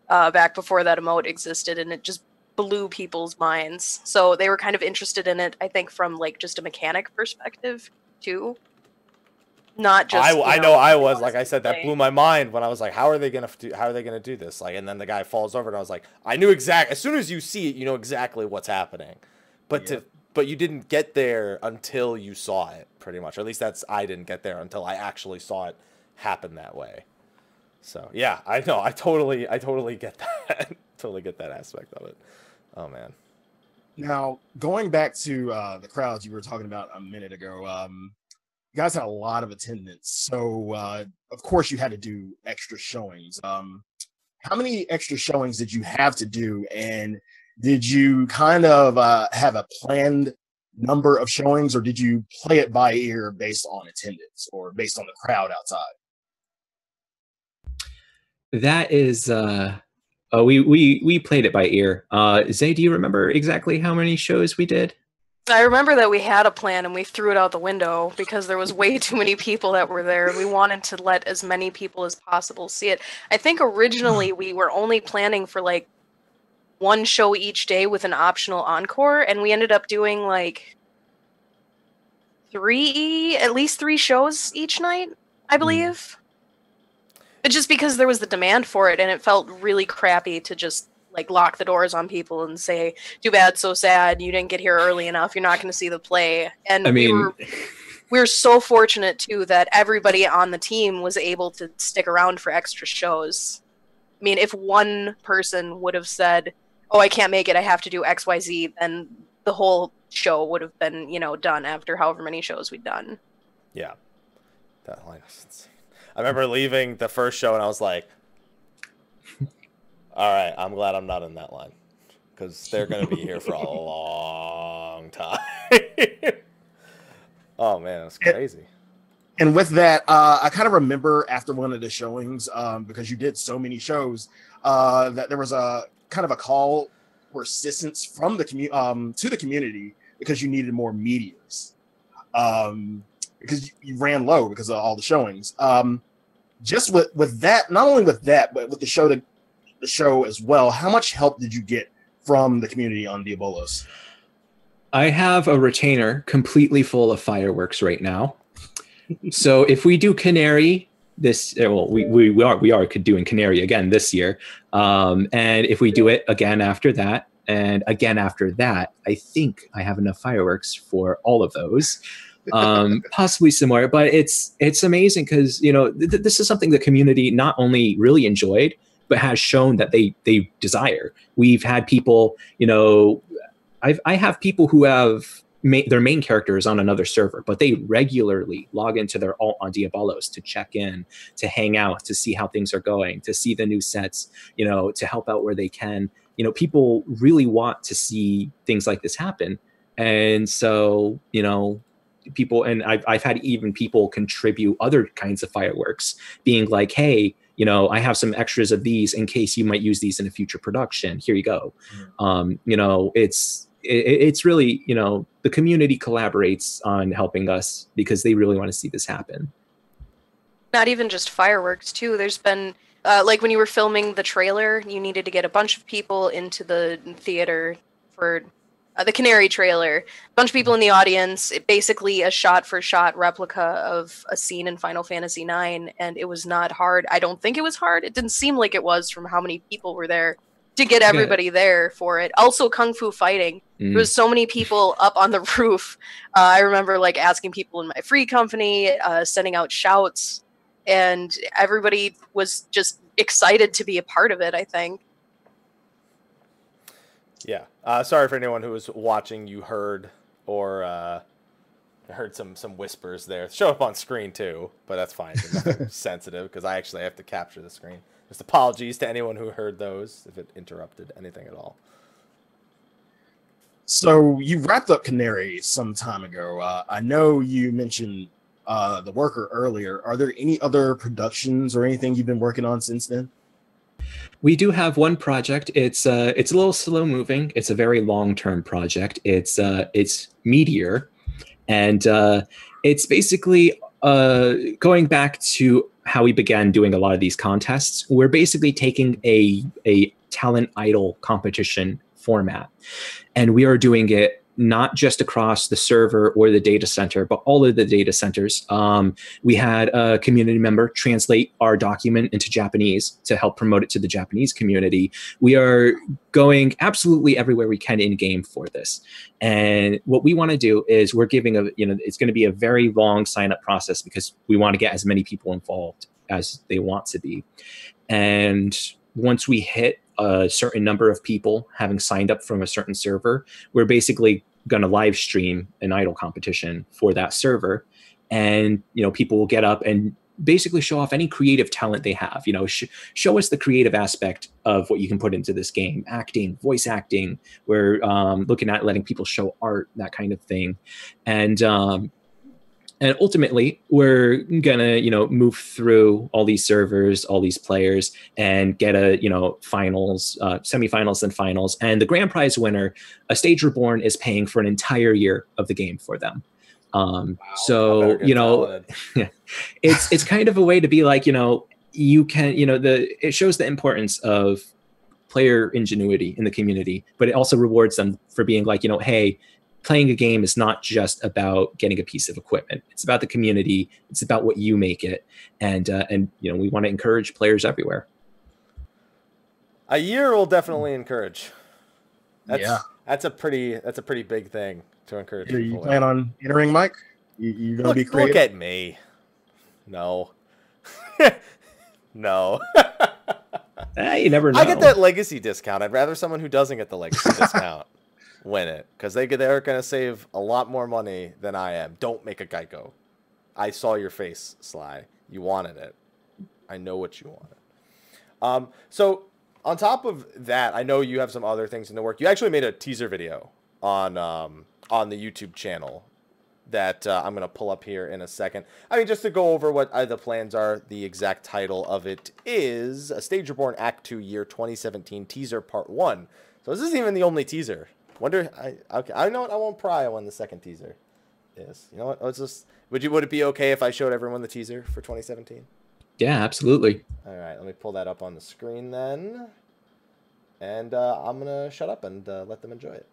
back before that emote existed, and it just blew people's minds. So they were kind of interested in it, I think, from like just a mechanic perspective too. Not just I know I was like I said, that blew my mind when I was like, how are they gonna do this? Like, and then the guy falls over and I was like, I knew exactly, as soon as you see it, you know exactly what's happening. But but you didn't get there until you saw it, pretty much. Or at least I didn't get there until I actually saw it happen that way. So yeah, I know. I totally get that. Totally get that aspect of it. Oh man. Now, going back to the crowds you were talking about a minute ago, you guys had a lot of attendance. So of course you had to do extra showings. How many extra showings did you have to do? And did you kind of have a planned number of showings, or did you play it by ear based on attendance or based on the crowd outside? That is, we played it by ear. Zay, do you remember exactly how many shows we did? I remember that we had a plan and we threw it out the window because there was way too many people that were there. We wanted to let as many people as possible see it. I think originally we were only planning for like one show each day with an optional encore, and we ended up doing like at least three shows each night, I believe. But just because there was the demand for it, and it felt really crappy to just like lock the doors on people and say, too bad, so sad, you didn't get here early enough, you're not going to see the play. And I mean, we're so fortunate too that everybody on the team was able to stick around for extra shows. I mean, if one person would have said, "Oh, I can't make it. I have to do XYZ," then the whole show would have been, done after however many shows we'd done. Yeah. That line was insane. I remember leaving the first show and I was like, all right, I'm glad I'm not in that line because they're going to be here for a long time. Oh, man, that's crazy. And with that, I kind of remember after one of the showings, because you did so many shows, that there was a kind of a call for assistance from the to the community because you needed more medias, because you ran low because of all the showings. Just with that, not only with that, but with the show as well. How much help did you get from the community on Diabolos? I have a retainer completely full of fireworks right now. So if we do Canary this, well, we are doing Canary again this year, and if we do it again after that, and again after that, I think I have enough fireworks for all of those. Possibly some more, but it's amazing because this is something the community not only really enjoyed, but has shown that they desire. We've had people, I have people who have their main character is on another server, but they regularly log into their alt on Diabolos to check in, to hang out, to see how things are going, to see the new sets, to help out where they can. People really want to see things like this happen. And so, people, and I've had even people contribute other kinds of fireworks, being like, hey, I have some extras of these in case you might use these in a future production. Here you go. It's really, the community collaborates on helping us because they really want to see this happen. Not even just fireworks too. There's been like when you were filming the trailer, you needed to get a bunch of people into the theater for the Canary trailer. A bunch of people in the audience, basically a shot-for-shot replica of a scene in Final Fantasy IX, and it was not hard. I don't think it was hard. It didn't seem like it was from how many people were there to get everybody there for it. Also, Kung Fu fighting. There was so many people up on the roof. I remember asking people in my free company, sending out shouts, and everybody was just excited to be a part of it, I think. Yeah. Sorry for anyone who was watching. You heard heard some whispers there. Show up on screen too, but that's fine. It's sensitive because I actually have to capture the screen. Just apologies to anyone who heard those if it interrupted anything at all. So you wrapped up Canary some time ago. I know you mentioned The Worker earlier. Are there any other productions or anything you've been working on since then? We do have one project. It's a little slow moving. It's a very long-term project. It's Meteor, and it's basically going back to how we began doing a lot of these contests. We're basically taking a talent idol competition format, and we are doing it not just across the server or the data center, but all of the data centers. We had a community member translate our document into Japanese to help promote it to the Japanese community. We are going absolutely everywhere we can in game for this. And what we want to do is we're giving it's going to be a very long sign up process because we want to get as many people involved as they want to be. And once we hit a certain number of people having signed up from a certain server, we're basically going to live stream an idol competition for that server. And, people will get up and basically show off any creative talent they have, show us the creative aspect of what you can put into this game, acting, voice acting. We're looking at letting people show art, that kind of thing. And ultimately, we're gonna, move through all these servers, all these players, and get a, finals, semifinals, and finals. And the grand prize winner, a Stage Reborn, is paying for an entire year of the game for them. So it's kind of a way to be like, you can, it shows the importance of player ingenuity in the community, but it also rewards them for being like, hey, playing a game is not just about getting a piece of equipment. It's about the community. It's about what you make it. And we want to encourage players everywhere. A year will definitely encourage. That's a pretty big thing to encourage. You plan on entering, Mike? You gonna be Look creative? at me. No. No. You never know. I get that legacy discount. I'd rather someone who doesn't get the legacy discount win it, because they're going to save a lot more money than I am. Don't make a Geico. I saw your face, Sly. You wanted it. I know what you wanted. So on top of that, I know you have some other things in the work. You actually made a teaser video on the YouTube channel that I'm going to pull up here in a second. I mean, just to go over what the plans are, the exact title of it is Stage Reborn Act 2 Year 2017 Teaser Part 1. So this isn't even the only teaser. Wonder, okay, I know what, I won't pry when the second teaser is. You know what, let's just, would it be okay if I showed everyone the teaser for 2017? Yeah, absolutely. All right, let me pull that up on the screen then. And I'm going to shut up and let them enjoy it.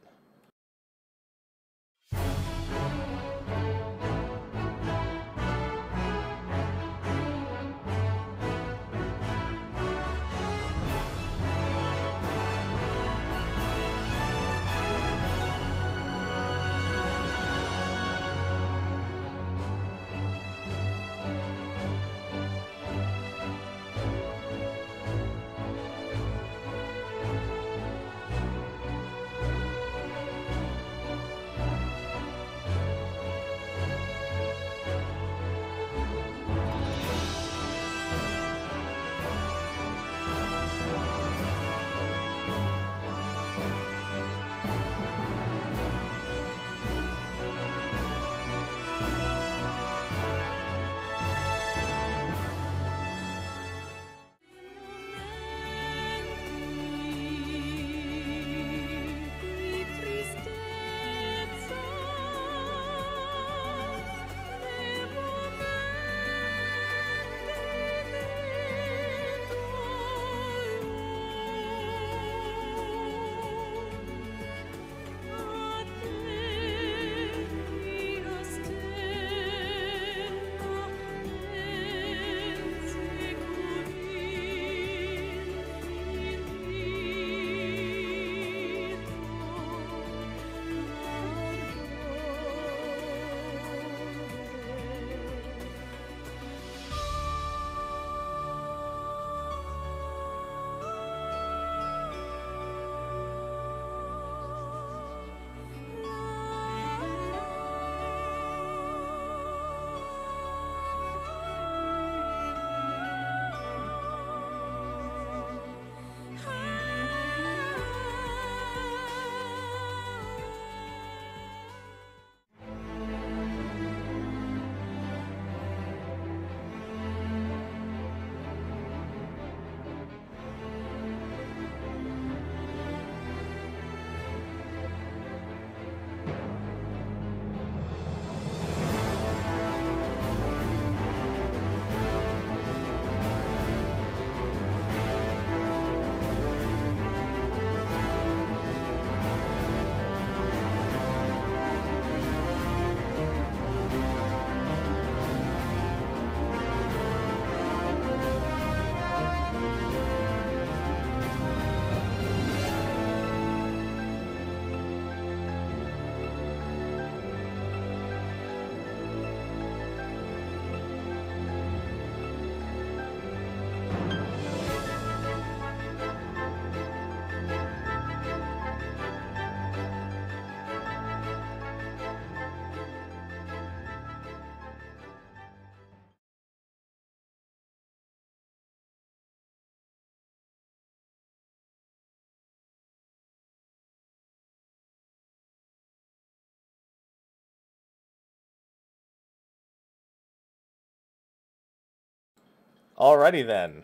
Alrighty then.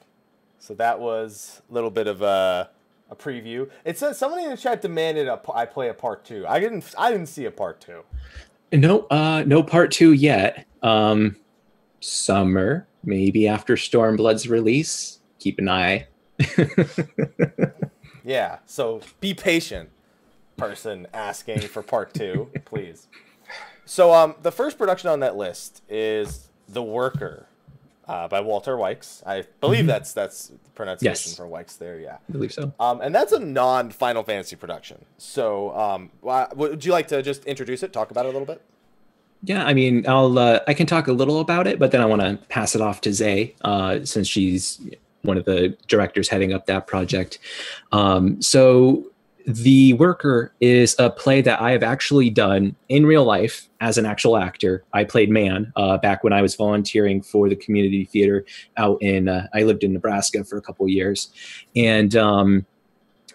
So that was a little bit of a preview. It says somebody in the chat demanded I play a part 2. I didn't see a part 2. No, no part 2 yet. Summer, maybe after Stormblood's release. Keep an eye. Yeah, so be patient, person asking for part 2, please. So the first production on that list is The Worker by Walter Wykes. I believe that's the pronunciation for Wykes there, yeah. I believe so. And that's a non-Final Fantasy production. So would you like to just introduce it, talk about it a little bit? Yeah, I mean, I can talk a little about it, but then I want to pass it off to Zay, since she's one of the directors heading up that project. So The Worker is a play that I have actually done in real life as an actual actor. I played Man back when I was volunteering for the community theater out in, I lived in Nebraska for a couple of years. And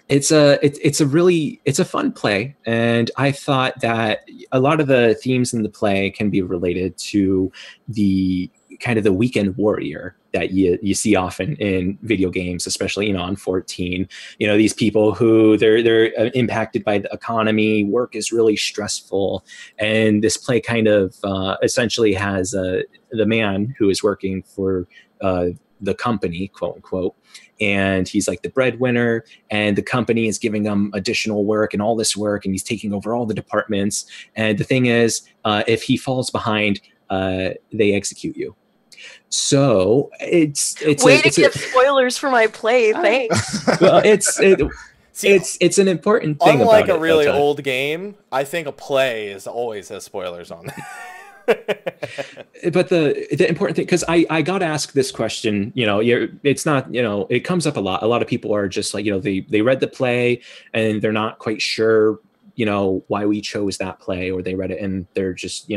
it's a fun play, and I thought that a lot of the themes in the play can be related to the kind of the weekend warrior that you see often in video games, especially on 14. These people who they're impacted by the economy, work is really stressful, and this play kind of essentially has the man who is working for the company, quote unquote, and he's like the breadwinner, and the company is giving him additional work and all this work, and he's taking over all the departments. And the thing is, if he falls behind, they execute you. So it's way to give spoilers for my play. Thanks. Well, it's an important thing. Unlike about a really old game, I think a play is always has spoilers on it. But the important thing, because I got asked this question, it's not, it comes up a lot. A lot of people are just like, they read the play and they're not quite sure, why we chose that play, or they read it and they're just,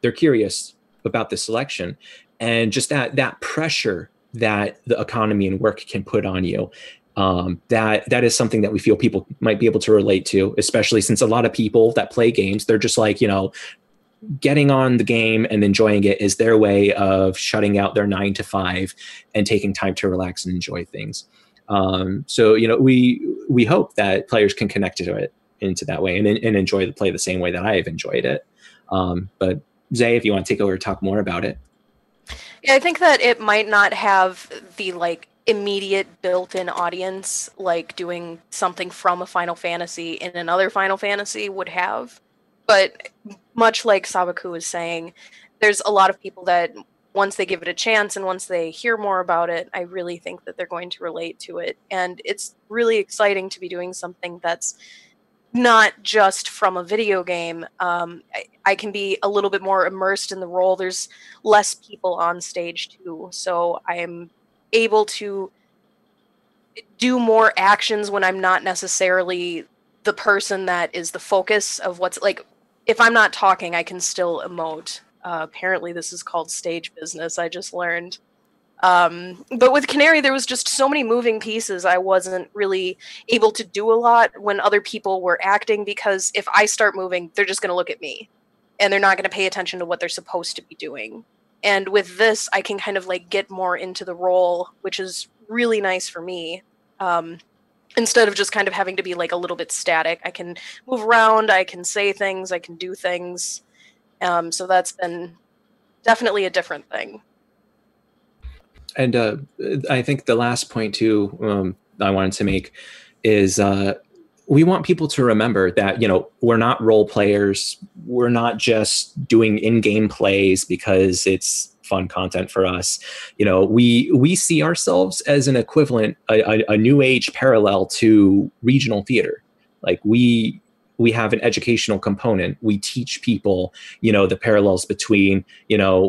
they're curious about the selection, and just that pressure that the economy and work can put on you. That is something that we feel people might be able to relate to, especially since a lot of people that play games, they're just like, getting on the game and enjoying it is their way of shutting out their 9 to 5 and taking time to relax and enjoy things. So we hope that players can connect to it into that way and enjoy the play the same way that I have enjoyed it. But Zay, if you want to take over and talk more about it. Yeah, I think that it might not have the immediate built-in audience like doing something from a Final Fantasy in another Final Fantasy would have. But much like Sabaku was saying, there's a lot of people that once they give it a chance and once they hear more about it, I really think that they're going to relate to it. And it's really exciting to be doing something that's not just from a video game. I can be a little bit more immersed in the role. There's less people on stage too, so I am able to do more actions when I'm not necessarily the person that is the focus of what's if I'm not talking, I can still emote. Apparently this is called stage business, I just learned. But with Canary, there was just so many moving pieces. I wasn't really able to do a lot when other people were acting, because if I start moving, they're just going to look at me and they're not going to pay attention to what they're supposed to be doing. And with this, I can kind of get more into the role, which is really nice for me. Instead of just kind of having to be a little bit static, I can move around, I can say things, I can do things. So that's been definitely a different thing. And I think the last point too I wanted to make is we want people to remember that, we're not role players. We're not just doing in-game plays because it's fun content for us. We see ourselves as an equivalent, a new age parallel to regional theater. We have an educational component. We teach people, the parallels between,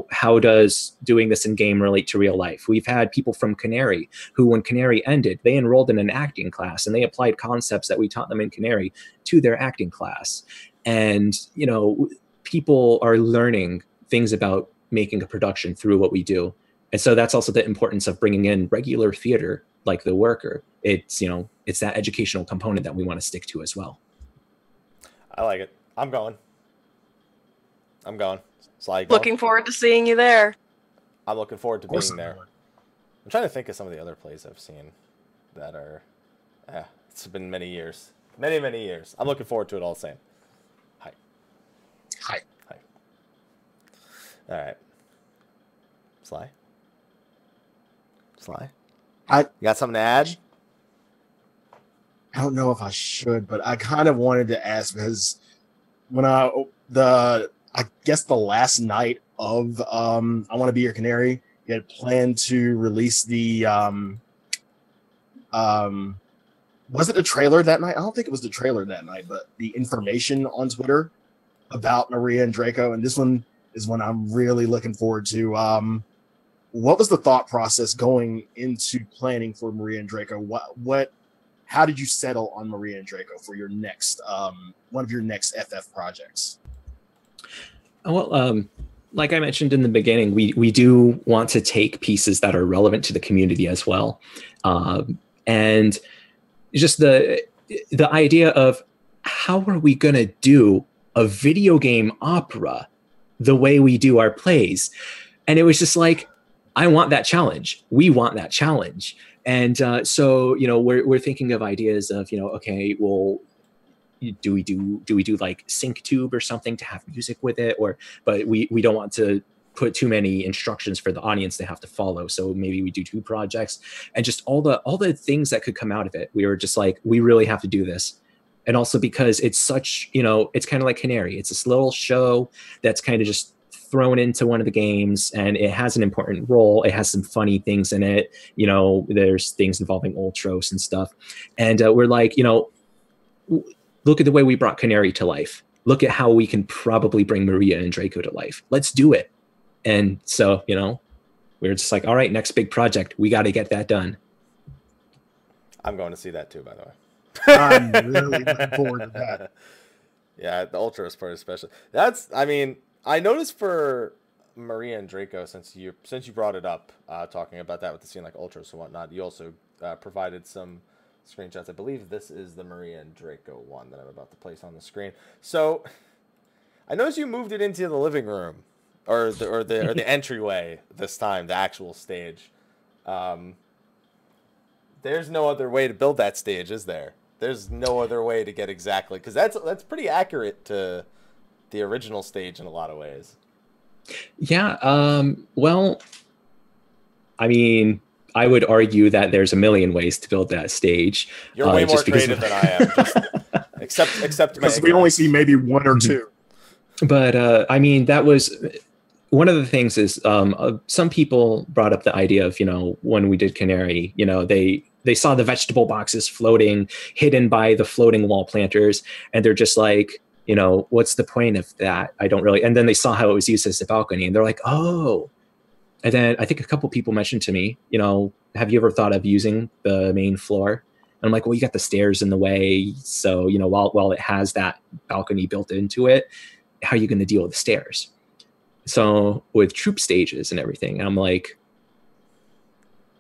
how does doing this in game relate to real life? We've had people from Canary who, when Canary ended, they enrolled in an acting class and they applied concepts that we taught them in Canary to their acting class. And, people are learning things about making a production through what we do. And so that's also the importance of bringing in regular theater like The Worker. It's that educational component that we want to stick to as well. I like it. I'm going. Sly, going? Looking forward to seeing you there. I'm looking forward to being there. I'm trying to think of some of the other plays I've seen that are... it's been many years. Many, many years. I'm looking forward to it all the same. Hi. All right. Sly? You got something to add? I don't know if I should, but I kind of wanted to ask, because when I guess the last night of I Want to Be Your Canary, you had planned to release the was it a trailer that night? I don't think it was the trailer that night, but the information on Twitter about Maria and Draco. And this one is when I'm really looking forward to. What was the thought process going into planning for Maria and Draco? How did you settle on Maria and Draco for your next one of your next FF projects? Well, like I mentioned in the beginning, we do want to take pieces that are relevant to the community as well, and just the idea of how are we going to do a video game opera the way we do our plays, and it was just like, I want that challenge. We want that challenge. And so, we're thinking of ideas of, okay, well, do we do like sync tube or something to have music with it, but we don't want to put too many instructions for the audience to have to follow. So maybe we do 2 projects, and just all the things that could come out of it. We were just like, we really have to do this. And also because it's such, it's kind of like Canary. It's this little show that's kind of just thrown into one of the games, and it has an important role. It has some funny things in it. There's things involving Ultros and stuff. And we're like, look at the way we brought Canary to life. Look at how we can probably bring Maria and Draco to life. Let's do it. And so, we were just like, all right, next big project. We got to get that done. I'm going to see that too, by the way. I'm really looking forward to that. Yeah, the Ultros part especially. I noticed for Maria and Draco, since you brought it up, talking about that with the scene like Ultros and whatnot, you also provided some screenshots. I believe this is the Maria and Draco one that I'm about to place on the screen. So I noticed you moved it into the living room, or the entryway this time, the actual stage. There's no other way to build that stage, is there? There's no other way to get exactly, because that's pretty accurate to the original stage in a lot of ways. Yeah. Well, I mean, I would argue that there's a million ways to build that stage. You're way more creative than I am. Except because we only see maybe 1 or 2. But I mean, that was one of the things is some people brought up the idea of, when we did Canary, they saw the vegetable boxes floating, hidden by the floating wall planters, and they're just like, what's the point of that? I don't really. And then they saw how it was used as a balcony, and they're like, oh. And then I think a couple people mentioned to me, have you ever thought of using the main floor? And I'm like, well, you got the stairs in the way. So, while it has that balcony built into it, how are you going to deal with the stairs? So with troop stages and everything, I'm like,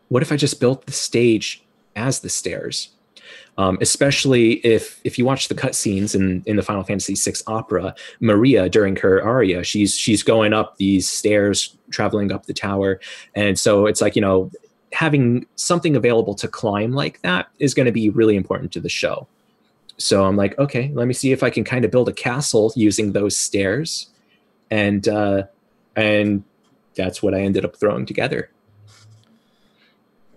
what if I just built the stage as the stairs? Especially if you watch the cutscenes in the Final Fantasy VI opera, Maria, during her aria, she's going up these stairs, traveling up the tower. And so it's like, having something available to climb like that is going to be really important to the show. So I'm like, okay, let me see if I can kind of build a castle using those stairs. And that's what I ended up throwing together.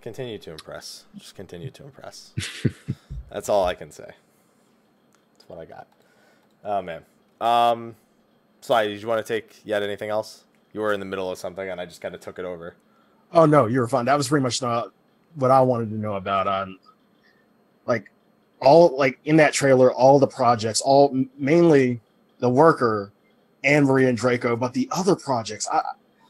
Continue to impress. Just continue to impress. That's all I can say. That's what I got. Oh, man. Sly, did you want to take yet anything else? You were in the middle of something, and I just kind of took it over. Oh, no, you were fine. That was pretty much what I wanted to know about. In that trailer, all the projects, mainly the Worker and Maria and Draco, but the other projects, I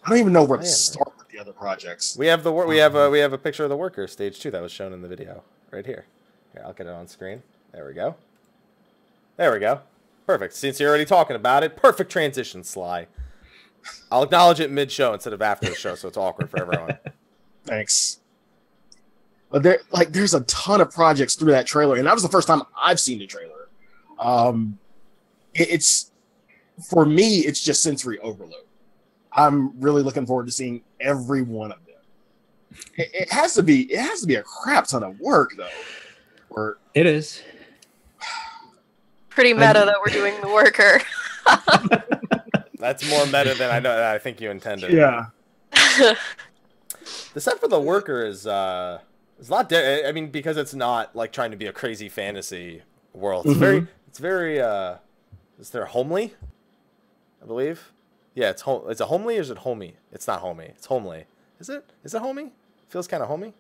don't even know where to start with the other projects. We have we have a picture of the Worker stage 2 that was shown in the video right here. Here, I'll get it on screen. There we go. There we go. Perfect. Since you're already talking about it, perfect transition, Sly. I'll acknowledge it mid-show instead of after the show, so it's awkward for everyone. Thanks. But there's a ton of projects through that trailer, and that was the first time I've seen the trailer. It's for me, it's just sensory overload. I'm really looking forward to seeing every one of them. It has to be a crap ton of work, though. It is. Pretty meta that we're doing the Worker. That's more meta than I think you intended. Yeah. The set for the Worker is a lot. Because it's not like trying to be a crazy fantasy world. It's very. Is there homely? I believe. Yeah, it's home. Is it homely or is it homey? It's not homey. It's homely. Is it? Is it homey? Feels kind of homey.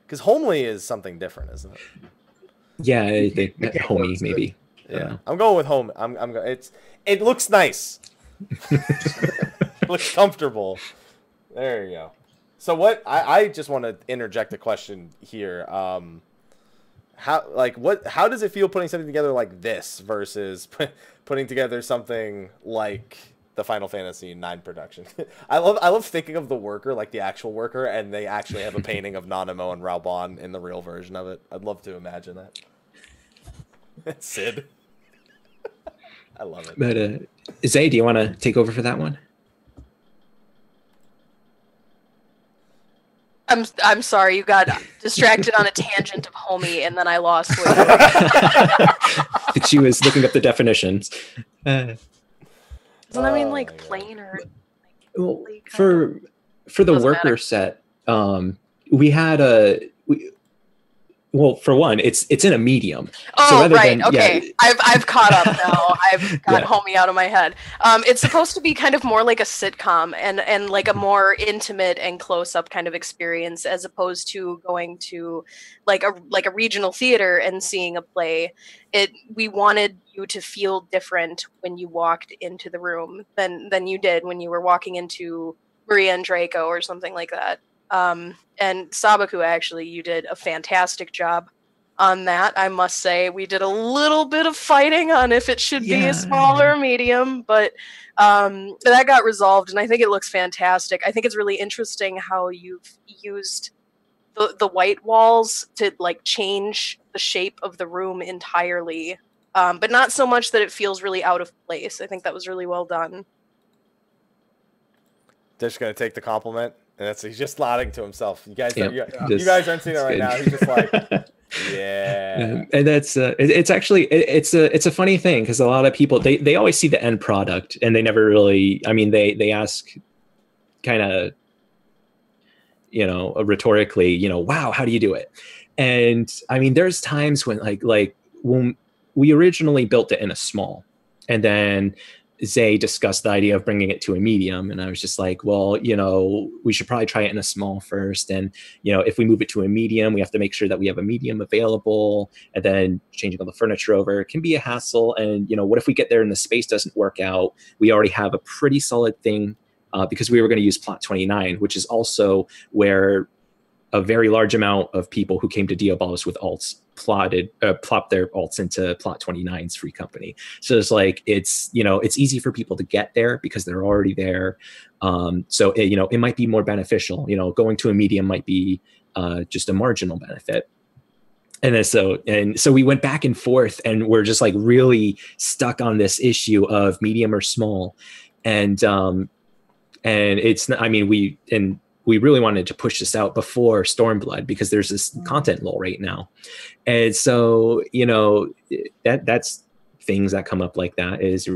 Because homely is something different, isn't it? Yeah, I think homey maybe. Yeah, I'm going with home. It looks nice. Looks comfortable. There you go. So what I just want to interject a question here. How does it feel putting something together like this versus putting together something like the Final Fantasy IX production? I love thinking of the worker, like the actual worker, and they actually have a painting of Nanamo and Raubon in the real version of it. I'd love to imagine that. Sid. I love it. But Zay, do you want to take over for that one? I'm sorry, you got distracted on a tangent of homie, and then I lost what you I think she was looking up the definitions. Doesn't that mean like plain or? Well, for the worker set, we had well, for one, it's in a medium. Oh, so right. Okay. Yeah. I've caught up now. I've got homie out of my head. It's supposed to be kind of more like a sitcom and like a more intimate and close up kind of experience, as opposed to going to like a regional theater and seeing a play. We wanted you to feel different when you walked into the room than you did when you were walking into Maria and Draco or something like that. And Sabaku, actually, you did a fantastic job on that. I must say, we did a little bit of fighting on if it should be a small or a medium, but that got resolved, and I think it looks fantastic. I think it's really interesting how you've used the white walls to like change the shape of the room entirely, but not so much that it feels really out of place. I think that was really well done. Just gonna take the compliment. And he's just nodding to himself. You guys, yep. you guys aren't seeing it right now. He's just like, yeah. And that's it's actually it's a funny thing, because a lot of people they always see the end product and they never really. I mean, they ask kind of, rhetorically, wow, how do you do it? And I mean, there's times when like when we originally built it in a small, and then Zay discussed the idea of bringing it to a medium, and I was just like, well, we should probably try it in a small first, and if we move it to a medium, we have to make sure that we have a medium available, and then changing all the furniture over can be a hassle. And what if we get there and the space doesn't work out? We already have a pretty solid thing, because we were going to use plot 29, which is also where a very large amount of people who came to Diabolus with alts plopped their alts into plot 29's free company. So it's like, it's easy for people to get there because they're already there. So it might be more beneficial. Going to a medium might be just a marginal benefit. And then so we went back and forth, and we're just like really stuck on this issue of medium or small. And it's, I mean, we really wanted to push this out before Stormblood, because there's this content lull right now. And so, that's things that come up like that, is,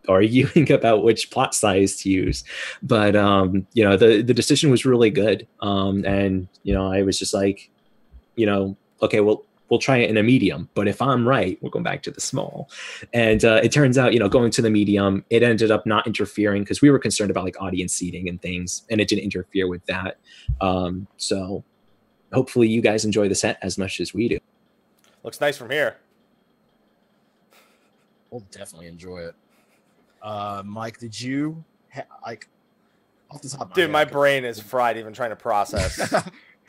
arguing about which plot size to use. But, the decision was really good. And, I was just like, okay, we'll try it in a medium, but if I'm right, we'll go back to the small. And it turns out, going to the medium, it ended up not interfering, because we were concerned about like audience seating and things, and it didn't interfere with that. So hopefully you guys enjoy the set as much as we do. Looks nice from here. We'll definitely enjoy it. Mike, did you off the top of my Dude, head, my brain is fried even trying to process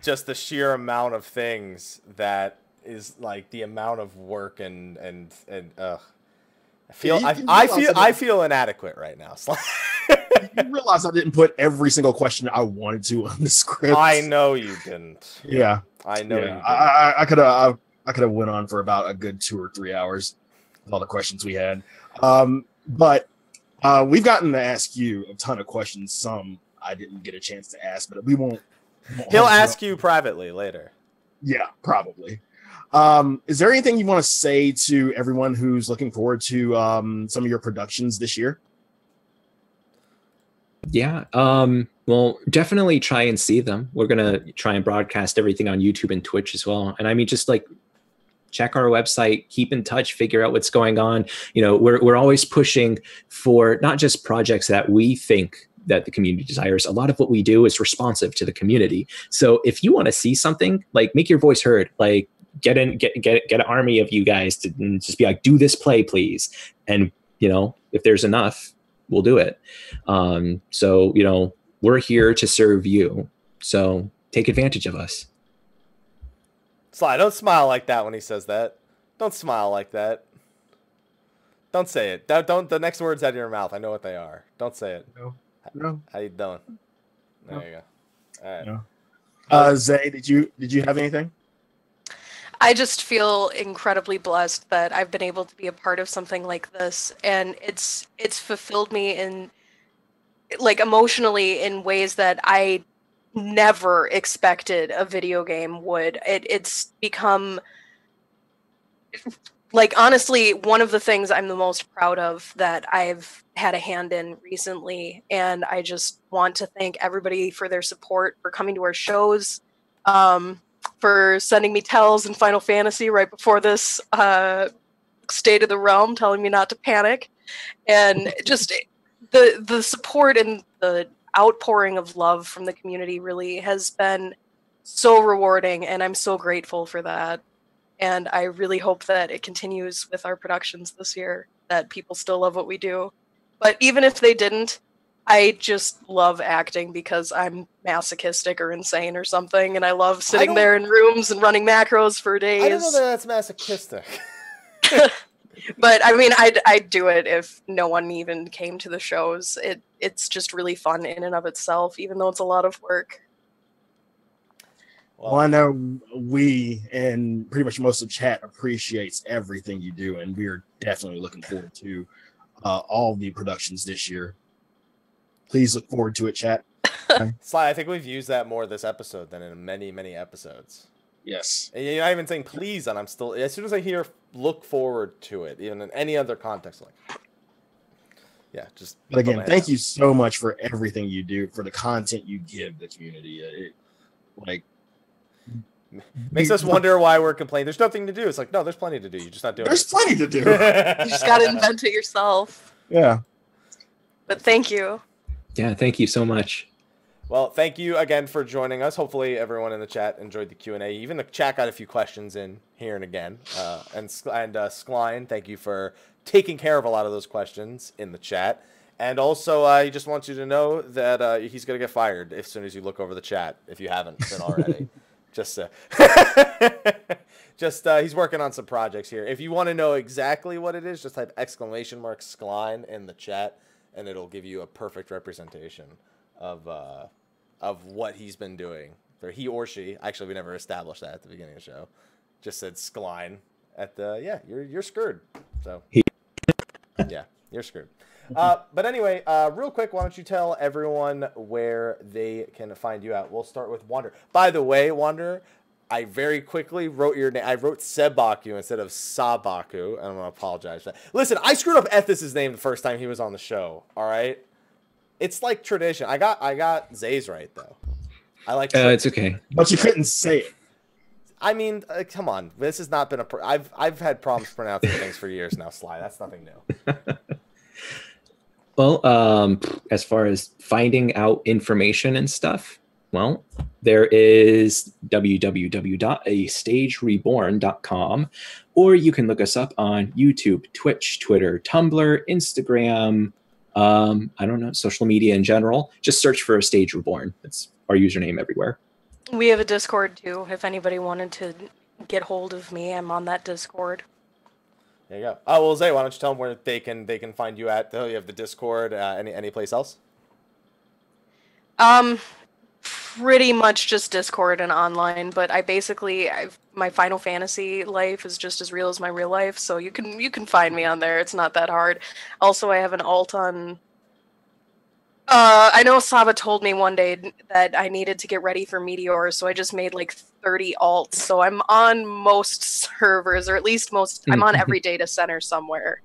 just the sheer amount of things that is like the amount of work and I feel inadequate right now. You realize I didn't put every single question I wanted to on the script. I know you didn't. Yeah, I know you didn't. I could have went on for about a good 2 or 3 hours with all the questions we had. But we've gotten to ask you a ton of questions. Some I didn't get a chance to ask, but we won't. He'll ask you privately later. Yeah, probably. Is there anything you want to say to everyone who's looking forward to some of your productions this year? Yeah. Well, definitely try and see them. We're going to try and broadcast everything on YouTube and Twitch as well. And I mean, just like check our website, keep in touch, figure out what's going on. We're always pushing for not just projects that we think that the community desires. A lot of what we do is responsive to the community. So if you want to see something, like make your voice heard, like get an army of you guys to just be like, do this play, please. And if there's enough, we'll do it. So, you know, we're here to serve you. So take advantage of us. Sly, don't smile like that when he says that. Don't smile like that. Don't say it. Don't. The next words out of your mouth. I know what they are. Don't say it. No. How you doing? There No. you go. All right. No. Zay, did you have anything? I just feel incredibly blessed that I've been able to be a part of something like this, and it's fulfilled me in, like, emotionally in ways that I never expected a video game would. It's become, like, honestly, one of the things I'm the most proud of that I've had a hand in recently, and I just want to thank everybody for their support, for coming to our shows, for sending me tells in Final Fantasy right before this State of the Realm, telling me not to panic, and just the support and the outpouring of love from the community really has been so rewarding, and I'm so grateful for that. And I really hope that it continues with our productions this year, that people still love what we do. But even if they didn't, I just love acting because I'm masochistic or insane or something, and I love sitting there in rooms and running macros for days. I don't know that that's masochistic. But I mean, I'd do it if no one even came to the shows. It's just really fun in and of itself, even though it's a lot of work. Well, I know we and pretty much most of the chat appreciates everything you do, and we are definitely looking forward to all the productions this year. Please look forward to it, chat. Sly, I think we've used that more this episode than in many, many episodes. Yes. And you're not even saying please, and I'm still, as soon as I hear look forward to it, even in any other context, like, yeah, just. But again, thank you so much for everything you do, for the content you give the community. Makes us wonder why we're complaining. There's nothing to do. It's like, no, there's plenty to do. You're just not doing There's it. plenty to do. You just got to invent it yourself. Yeah. But thank you. Yeah, thank you so much. Well, thank you again for joining us. Hopefully everyone in the chat enjoyed the Q&A. Even the chat got a few questions in here and again. And Slyh, thank you for taking care of a lot of those questions in the chat. And also, he just wants you to know that he's going to get fired as soon as you look over the chat, if you haven't been already. Just he's working on some projects here. If you want to know exactly what it is, just type !Slyh in the chat, and it'll give you a perfect representation of what he's been doing. Or he or she. Actually, we never established that at the beginning of the show. Just said Slyh at the, yeah, you're screwed. So, yeah, you're screwed. But anyway, real quick, why don't you tell everyone where they can find you at? We'll start with Wander. By the way, Wander, I very quickly wrote your name. I wrote Sebaku instead of Sabaku, and I'm going to apologize for that. Listen, I screwed up Ethis' name the first time he was on the show, all right? It's like tradition. I got Zay's right, though. I like it's okay. But you couldn't say it. I mean, come on. This has not been I've had problems pronouncing things for years now, Slyh. That's nothing new. Well, as far as finding out information and stuff, well, there is www.astagereborn.com, or you can look us up on YouTube, Twitch, Twitter, Tumblr, Instagram, I don't know, social media in general. Just search for A Stage Reborn. That's our username everywhere. We have a Discord, too. If anybody wanted to get hold of me, I'm on that Discord. There you go. Oh, well, Zay, why don't you tell them where they can find you at? You have the Discord. Any place else? Pretty much just Discord and online. But my Final Fantasy life is just as real as my real life, so you can find me on there. It's not that hard. Also, I have an alt on. I know Saba told me one day that I needed to get ready for Meteor, so I just made like 30 alts. So I'm on most servers, or at least most. I'm on every data center somewhere.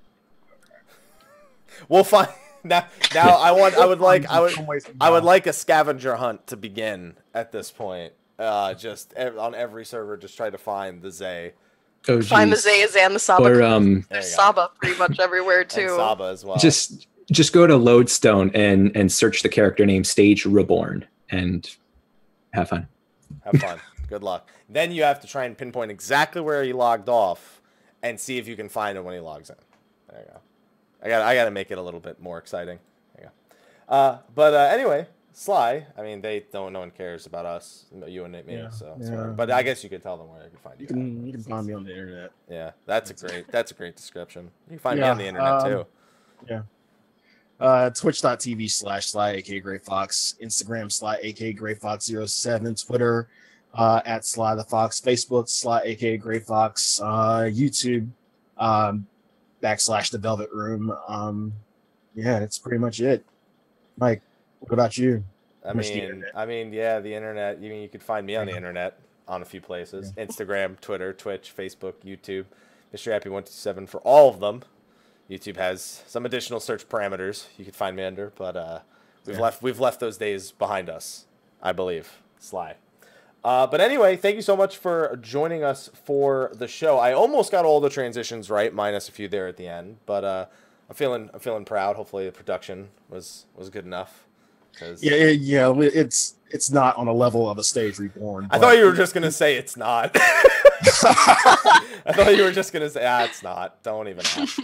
We'll find now. I would like a scavenger hunt to begin at this point. Just on every server, just try to find the Zay. Oh, find the Zays and the Saba. Or, there's Saba pretty much everywhere too. And Saba as well. Just go to Lodestone and search the character name Stage Reborn and have fun. Have fun. Good luck. Then you have to try and pinpoint exactly where he logged off and see if you can find him when he logs in. There you go. I got to make it a little bit more exciting. But anyway, Sly. I mean, no one cares about us, you and me. Yeah, So, yeah. but I guess you could tell them where they can find you. You can find me on the internet. Yeah, that's a great description. You can find me on the internet too. Yeah. Twitch.tv/Slyakagreyfox, Instagram Slyakagreyfox07, Twitter at Slythefox, Facebook Slyakagreyfox, YouTube / The Velvet Room. Yeah, that's pretty much it. Mike, what about you? I mean, yeah, the internet. You could find me on the internet on a few places: Instagram, Twitter, Twitch, Facebook, YouTube. Mr. Happy127 for all of them. YouTube has some additional search parameters you could find me under, but we've left those days behind us, I believe. Sly. But anyway, thank you so much for joining us for the show. I almost got all the transitions right, minus a few there at the end, but I'm feeling proud. Hopefully the production was good enough. It's not on a level of a Stage Reborn. I thought you were just gonna say it's not. I thought you were just gonna say it's not. Don't even ask.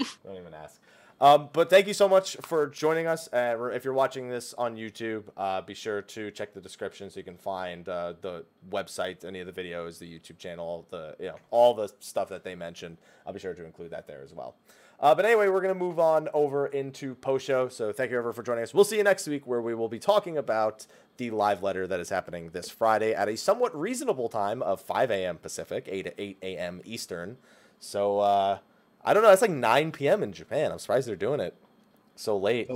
But thank you so much for joining us. If you're watching this on YouTube, be sure to check the description so you can find the website, any of the videos, the YouTube channel, all the stuff that they mentioned. I'll be sure to include that there as well. But anyway, we're going to move on over into post-show. So thank you, everyone, for joining us. We'll see you next week, where we will be talking about the live letter that is happening this Friday at a somewhat reasonable time of 5 a.m. Pacific, 8 a.m. Eastern. So I don't know. It's like 9 p.m. in Japan. I'm surprised they're doing it so late.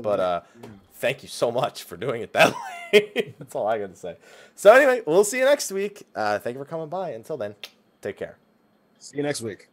Thank you so much for doing it that late. That's all I got to say. So anyway, we'll see you next week. Thank you for coming by. Until then, take care. See you next week.